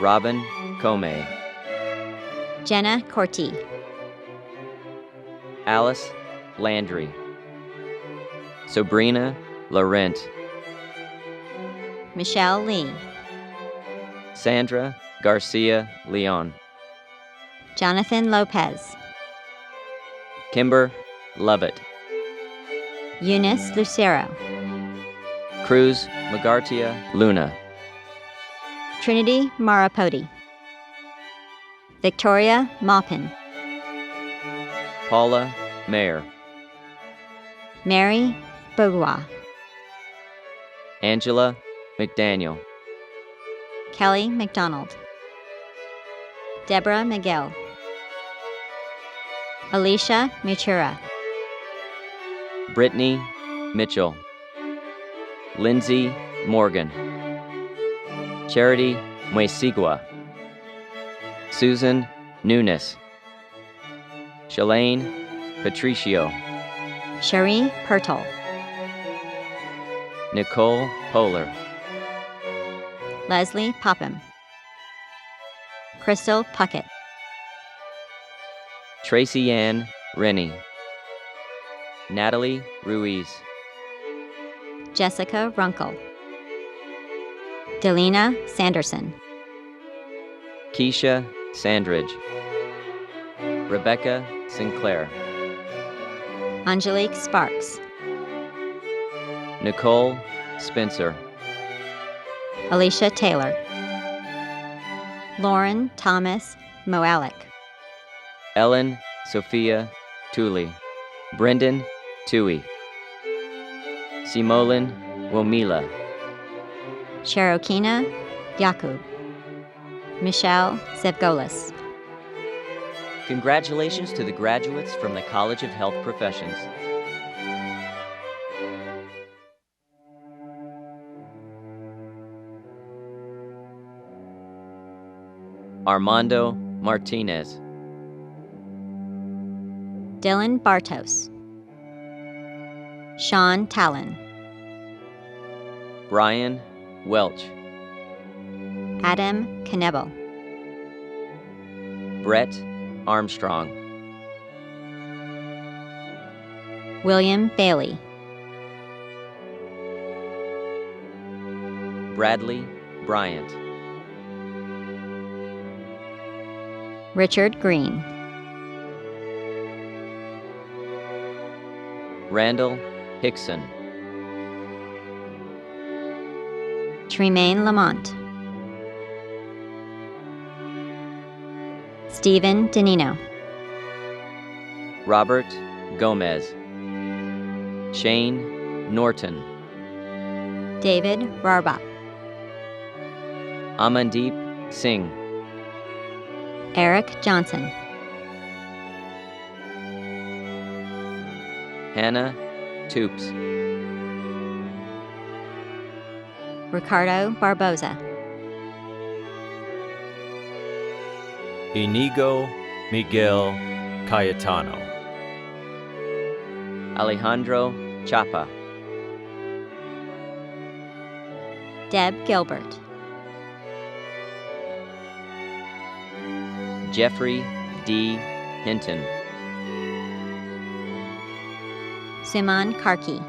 [SPEAKER 12] Robin Comey,
[SPEAKER 2] Jenna Corti,
[SPEAKER 12] Alice Landry, Sabrina Laurent,
[SPEAKER 2] Michelle Lee,
[SPEAKER 12] Sandra Garcia Leon,
[SPEAKER 2] Jonathan Lopez,
[SPEAKER 12] Kimber Lovett,
[SPEAKER 2] Eunice Lucero,
[SPEAKER 12] Cruz Magartia Luna,
[SPEAKER 2] Trinity Marapodi, Victoria Maupin,
[SPEAKER 12] Paula Mayer,
[SPEAKER 2] Mary Bogua,
[SPEAKER 12] Angela McDaniel,
[SPEAKER 2] Kelly McDonald, Deborah Miguel, Alicia Mutura,
[SPEAKER 12] Brittany Mitchell, Lindsay Morgan, Charity Muesigua, Susan Nunes, Shalane Patricio,
[SPEAKER 2] Cherie Pertol,
[SPEAKER 12] Nicole Polar,
[SPEAKER 2] Leslie Popham, Crystal Puckett,
[SPEAKER 12] Tracy Ann Rennie, Natalie Ruiz,
[SPEAKER 2] Jessica Runkle, Delina Sanderson,
[SPEAKER 12] Keisha Sandridge, Rebecca Sinclair,
[SPEAKER 2] Angelique Sparks,
[SPEAKER 12] Nicole Spencer,
[SPEAKER 2] Alicia Taylor, Lauren Thomas Moalick,
[SPEAKER 12] Ellen Sophia Tooley, Brendan Tui, Simolin Womila,
[SPEAKER 2] Sharokina Yakub, Michelle Zevgolis.
[SPEAKER 12] Congratulations to the graduates from the College of Health Professions. Armando Martinez,
[SPEAKER 2] Dylan Bartos, Sean Talon,
[SPEAKER 12] Brian Welch,
[SPEAKER 2] Adam Knebel,
[SPEAKER 12] Brett Armstrong,
[SPEAKER 2] William Bailey,
[SPEAKER 12] Bradley Bryant,
[SPEAKER 2] Richard Green,
[SPEAKER 12] Randall Hickson,
[SPEAKER 2] Tremaine Lamont, Stephen Danino,
[SPEAKER 12] Robert Gomez, Shane Norton,
[SPEAKER 2] David Rarbach,
[SPEAKER 12] Amandeep Singh,
[SPEAKER 2] Eric Johnson,
[SPEAKER 12] Hannah Toops,
[SPEAKER 2] Ricardo Barboza,
[SPEAKER 13] Inigo Miguel Cayetano,
[SPEAKER 12] Alejandro Chapa,
[SPEAKER 2] Deb Gilbert,
[SPEAKER 12] Jeffrey D. Hinton,
[SPEAKER 2] Suman Karki,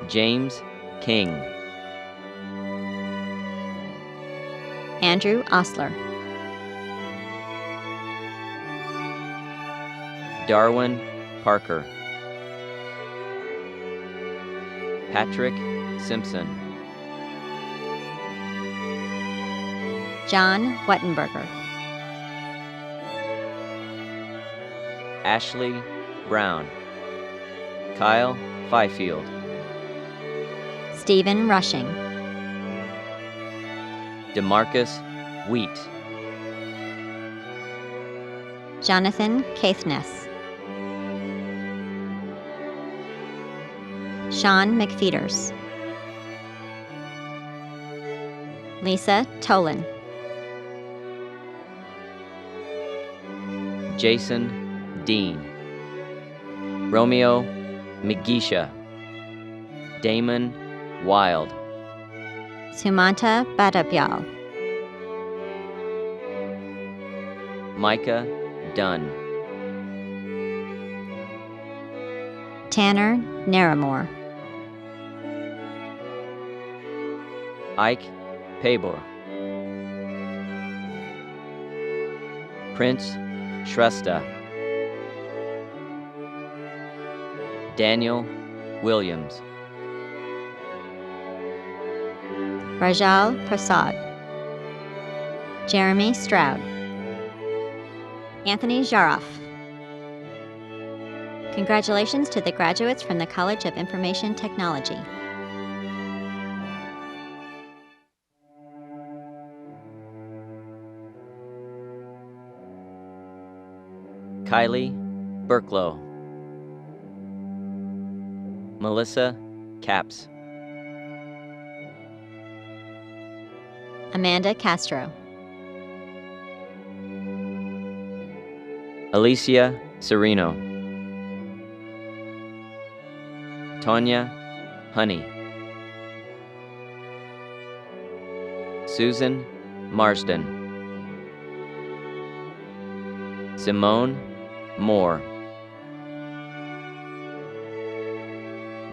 [SPEAKER 12] James King,
[SPEAKER 2] Andrew Osler,
[SPEAKER 12] Darwin Parker, Patrick Simpson,
[SPEAKER 2] John Wettenberger,
[SPEAKER 12] Ashley Brown, Kyle Fifield,
[SPEAKER 2] Stephen Rushing,
[SPEAKER 12] DeMarcus Wheat,
[SPEAKER 2] Jonathan Caithness, Sean McFeeters, Lisa Tolan,
[SPEAKER 12] Jason Dean, Romeo Migisha, Damon Wild,
[SPEAKER 2] Sumanta Badabyal,
[SPEAKER 12] Micah Dunn,
[SPEAKER 2] Tanner Naramore,
[SPEAKER 12] Ike Pabor, Prince Shrestha, Daniel Williams,
[SPEAKER 2] Rajal Prasad, Jeremy Stroud, Anthony Jaroff. Congratulations to the graduates from the College of Information Technology.
[SPEAKER 12] Kylie Burklow, Melissa Capps,
[SPEAKER 2] Amanda Castro,
[SPEAKER 12] Alicia Sereno, Tonya Honey, Susan Marsden, Simone Moore,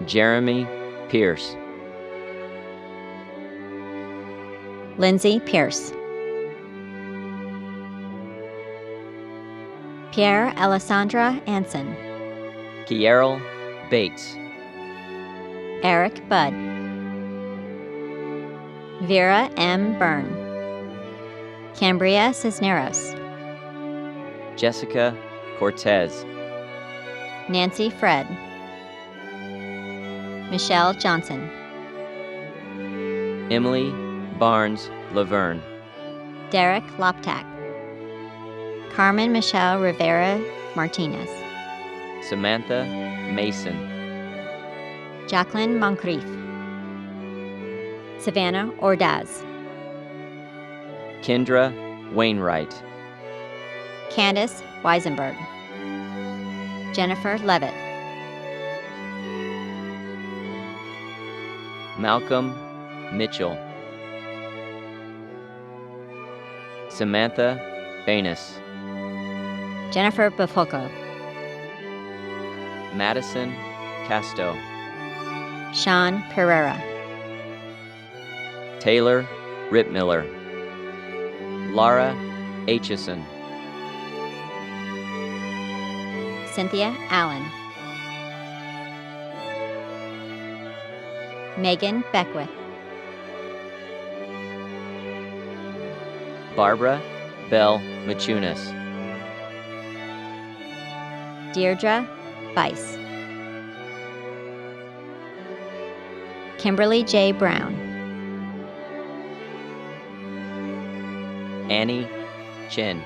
[SPEAKER 12] Jeremy Pierce,
[SPEAKER 2] Lindsay Pierce, Pierre Alessandra Anson,
[SPEAKER 12] Kierel Bates,
[SPEAKER 2] Eric Budd, Vera M. Byrne, Cambria Cisneros,
[SPEAKER 12] Jessica Cortez,
[SPEAKER 2] Nancy Fred, Michelle Johnson,
[SPEAKER 12] Emily Barnes Laverne,
[SPEAKER 2] Derek Loptak, Carmen Michelle Rivera Martinez,
[SPEAKER 12] Samantha Mason,
[SPEAKER 2] Jacqueline Moncrief, Savannah Ordaz,
[SPEAKER 12] Kendra Wainwright,
[SPEAKER 2] Candace Weisenberg, Jennifer Levitt,
[SPEAKER 12] Malcolm Mitchell, Samantha Banis,
[SPEAKER 2] Jennifer Bafoko,
[SPEAKER 12] Madison Casto,
[SPEAKER 2] Sean Pereira,
[SPEAKER 12] Taylor Ripmiller, Laura Aitchison,
[SPEAKER 2] Cynthia Allen, Megan Beckwith,
[SPEAKER 12] Barbara Bell Machunas,
[SPEAKER 2] Deirdre Bice, Kimberly J. Brown,
[SPEAKER 12] Annie Chin,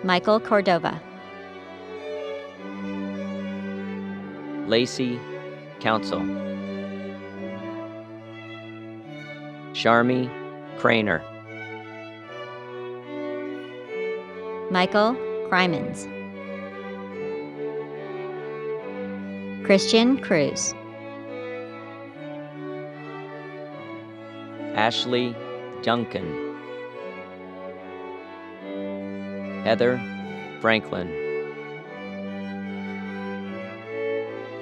[SPEAKER 2] Michael Cordova,
[SPEAKER 12] Lacey Council, Sharmi Craner,
[SPEAKER 2] Michael Crimans, Christian Cruz,
[SPEAKER 12] Ashley Duncan, Heather Franklin,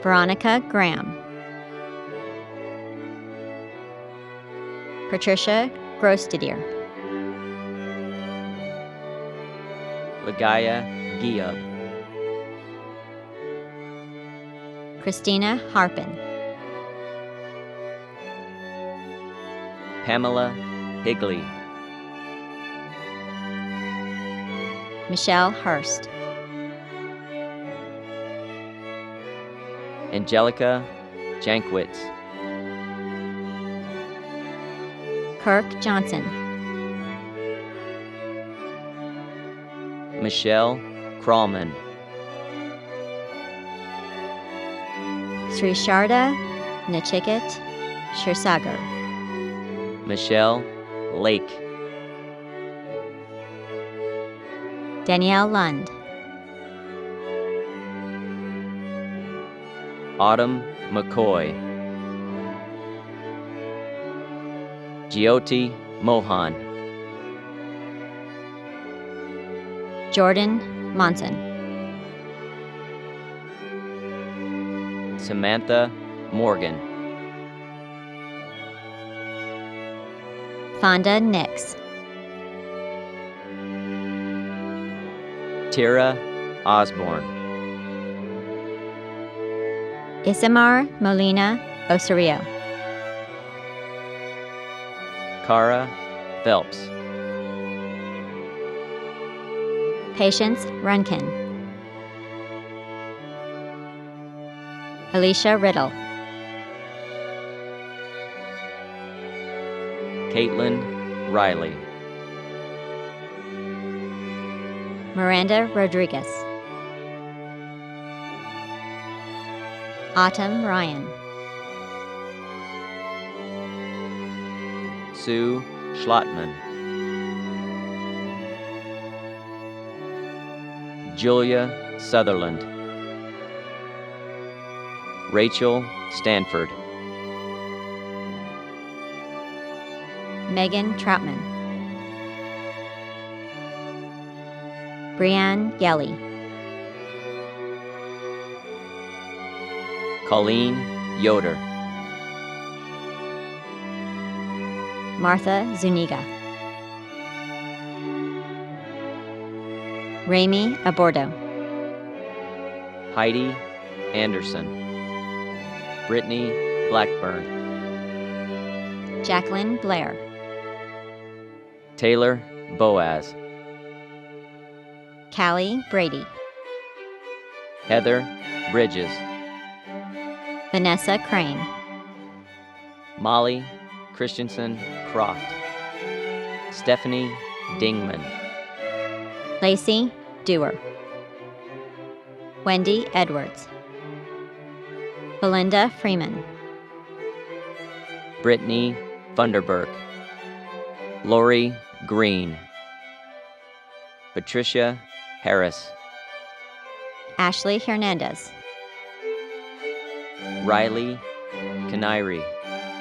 [SPEAKER 2] Veronica Graham, Patricia Grostadier,
[SPEAKER 12] Ligaya Giab,
[SPEAKER 2] Christina Harpin,
[SPEAKER 12] Pamela Higley,
[SPEAKER 2] Michelle Hurst,
[SPEAKER 12] Angelica Jankwitz,
[SPEAKER 2] Kirk Johnson,
[SPEAKER 12] Michelle Krallman,
[SPEAKER 2] Srisharda Nachiket Shirsagar,
[SPEAKER 12] Michelle Lake,
[SPEAKER 2] Danielle Lund,
[SPEAKER 12] Autumn McCoy, Jyoti Mohan,
[SPEAKER 2] Jordan Monson,
[SPEAKER 12] Samantha Morgan,
[SPEAKER 2] Fonda Nix,
[SPEAKER 12] Tira Osborne,
[SPEAKER 2] Isamar Molina Osorio.
[SPEAKER 12] Cara Phelps.
[SPEAKER 2] Patience Runkin. Alicia Riddle.
[SPEAKER 12] Caitlin Riley.
[SPEAKER 2] Miranda Rodriguez. Autumn Ryan.
[SPEAKER 12] Sue Schlottman. Julia Sutherland. Rachel Stanford.
[SPEAKER 2] Megan Troutman. Brianne Yelly.
[SPEAKER 12] Colleen Yoder.
[SPEAKER 2] Martha Zuniga. Rami Abordo.
[SPEAKER 12] Heidi Anderson. Brittany Blackburn.
[SPEAKER 2] Jacqueline Blair.
[SPEAKER 12] Taylor Boaz.
[SPEAKER 2] Callie Brady.
[SPEAKER 12] Heather Bridges.
[SPEAKER 2] Vanessa Crane.
[SPEAKER 12] Molly Christensen Croft. Stephanie Dingman.
[SPEAKER 2] Lacey Dewar. Wendy Edwards. Belinda Freeman.
[SPEAKER 12] Brittany Funderburk. Lori Green. Patricia Harris.
[SPEAKER 2] Ashley Hernandez.
[SPEAKER 12] Riley Canary.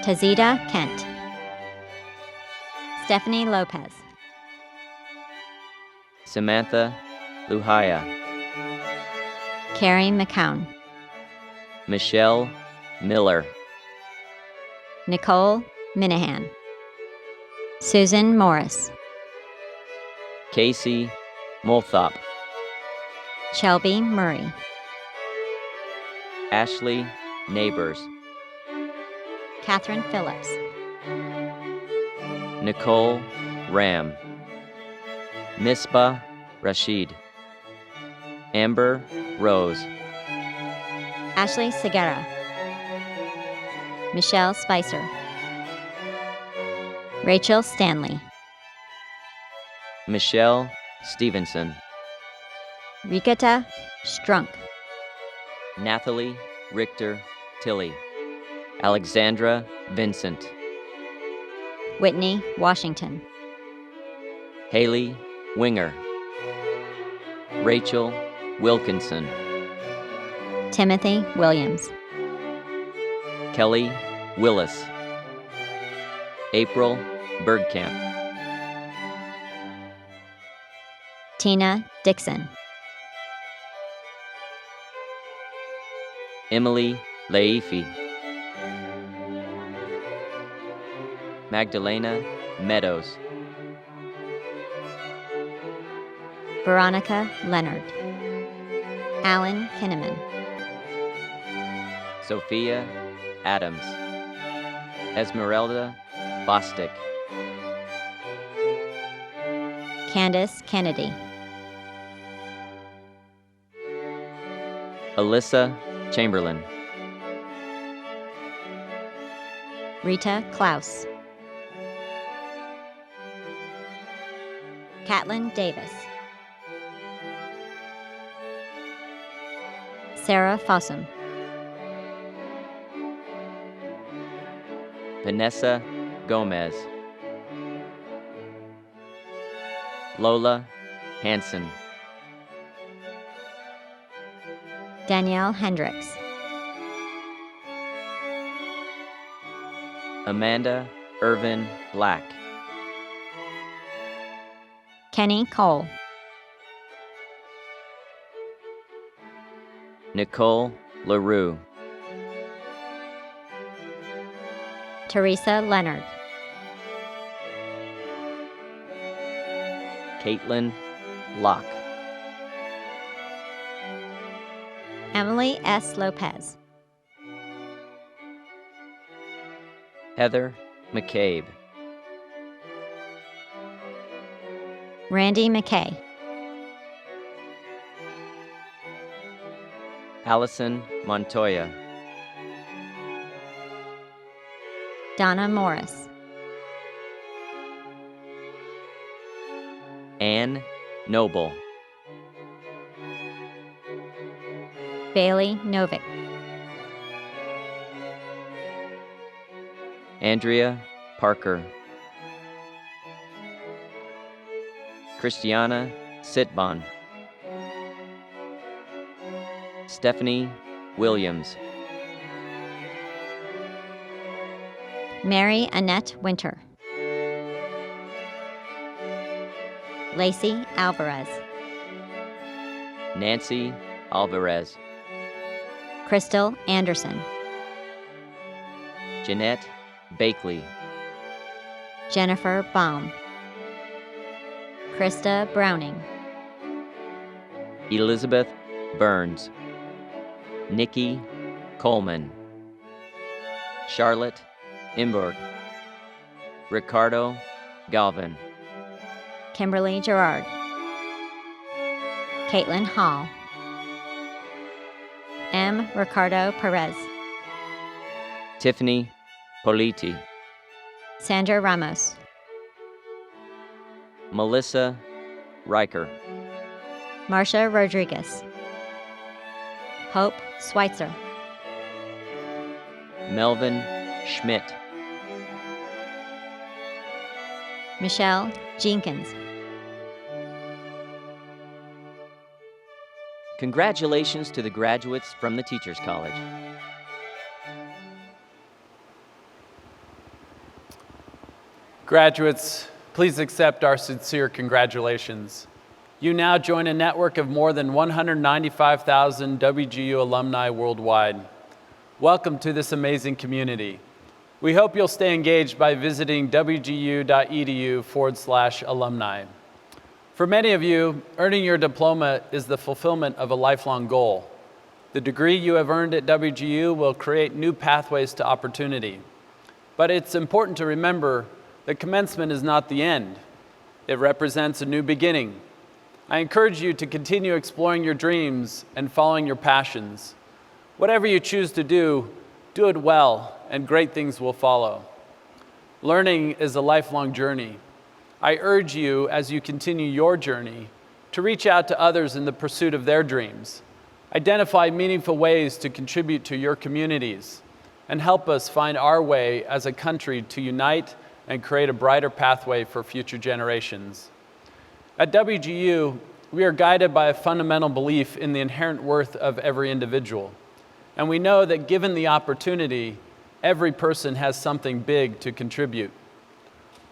[SPEAKER 2] Tazita Kent. Stephanie Lopez.
[SPEAKER 12] Samantha Luhaya.
[SPEAKER 2] Carrie McCown.
[SPEAKER 12] Michelle Miller.
[SPEAKER 2] Nicole Minahan. Susan Morris.
[SPEAKER 12] Casey Molthop.
[SPEAKER 2] Shelby Murray.
[SPEAKER 12] Ashley Neighbors.
[SPEAKER 2] Catherine Phillips.
[SPEAKER 12] Nicole Ram. Misbah Rashid. Amber Rose.
[SPEAKER 2] Ashley Segura. Michelle Spicer. Rachel Stanley.
[SPEAKER 12] Michelle Stevenson.
[SPEAKER 2] Rikata Strunk.
[SPEAKER 12] Nathalie Richter Tilley. Alexandra Vincent.
[SPEAKER 2] Whitney Washington.
[SPEAKER 12] Haley Winger. Rachel Wilkinson.
[SPEAKER 2] Timothy Williams.
[SPEAKER 12] Kelly Willis. April Bergkamp.
[SPEAKER 2] Tina Dixon.
[SPEAKER 12] Emily Laifi. Magdalena Meadows.
[SPEAKER 2] Veronica Leonard. Alan Kinnaman.
[SPEAKER 12] Sophia Adams. Esmeralda Bostic.
[SPEAKER 2] Candace Kennedy.
[SPEAKER 12] Alyssa Chamberlain.
[SPEAKER 2] Rita Klaus. Catlin Davis. Sarah Fossum.
[SPEAKER 12] Vanessa Gomez. Lola Hanson.
[SPEAKER 2] Danielle Hendricks.
[SPEAKER 12] Amanda Irvin Black.
[SPEAKER 2] Kenny Cole.
[SPEAKER 12] Nicole LaRue.
[SPEAKER 2] Teresa Leonard.
[SPEAKER 12] Caitlin Locke.
[SPEAKER 2] Emily S. Lopez.
[SPEAKER 12] Heather McCabe,
[SPEAKER 2] Randy McKay,
[SPEAKER 12] Allison Montoya,
[SPEAKER 2] Donna Morris,
[SPEAKER 12] Ann Noble,
[SPEAKER 2] Bailey Novick,
[SPEAKER 12] Andrea Parker, Christiana Sitbon, Stephanie Williams,
[SPEAKER 2] Mary Annette Winter, Lacey Alvarez,
[SPEAKER 12] Nancy Alvarez,
[SPEAKER 2] Crystal Anderson,
[SPEAKER 12] Jeanette Bakley,
[SPEAKER 2] Jennifer Baum, Krista Browning,
[SPEAKER 12] Elizabeth Burns, Nikki Coleman, Charlotte Imberg, Ricardo Galvin,
[SPEAKER 2] Kimberly Gerard, Caitlin Hall, M. Ricardo Perez,
[SPEAKER 12] Tiffany Politi,
[SPEAKER 2] Sandra Ramos,
[SPEAKER 12] Melissa Riker,
[SPEAKER 2] Marcia Rodriguez, Hope Schweitzer,
[SPEAKER 12] Melvin Schmidt,
[SPEAKER 2] Michelle Jenkins.
[SPEAKER 12] Congratulations to the graduates from the Teachers College.
[SPEAKER 3] Graduates, please accept our sincere congratulations. You now join a network of more than 195,000 WGU alumni worldwide. Welcome to this amazing community. We hope you'll stay engaged by visiting wgu.edu/alumni. For many of you, earning your diploma is the fulfillment of a lifelong goal. The degree you have earned at WGU will create new pathways to opportunity. But it's important to remember that commencement is not the end. It represents a new beginning. I encourage you to continue exploring your dreams and following your passions. Whatever you choose to do it well, and great things will follow. Learning is a lifelong journey. I urge you, as you continue your journey, to reach out to others in the pursuit of their dreams. Identify meaningful ways to contribute to your communities, and help us find our way as a country to unite and create a brighter pathway for future generations. At WGU, we are guided by a fundamental belief in the inherent worth of every individual. And we know that given the opportunity, every person has something big to contribute.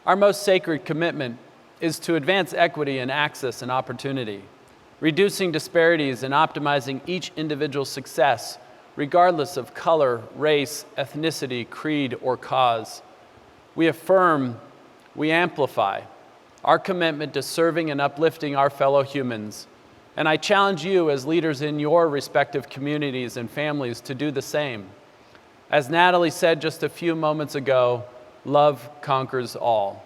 [SPEAKER 3] Our most sacred commitment is to advance equity and access and opportunity, reducing disparities and optimizing each individual's success, regardless of color, race, ethnicity, creed, or cause. We affirm, we amplify our commitment to serving and uplifting our fellow humans. And I challenge you as leaders in your respective communities and families to do the same. As Natalie said just a few moments ago, love conquers all.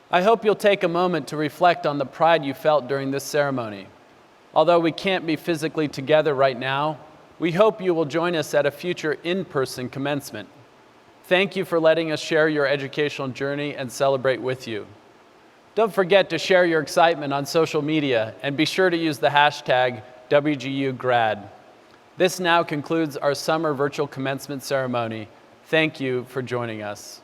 [SPEAKER 3] I hope you'll take a moment to reflect on the pride you felt during this ceremony. Although we can't be physically together right now, we hope you will join us at a future in-person commencement. Thank you for letting us share your educational journey and celebrate with you. Don't forget to share your excitement on social media and be sure to use the hashtag WGUGrad. This now concludes our summer virtual commencement ceremony. Thank you for joining us.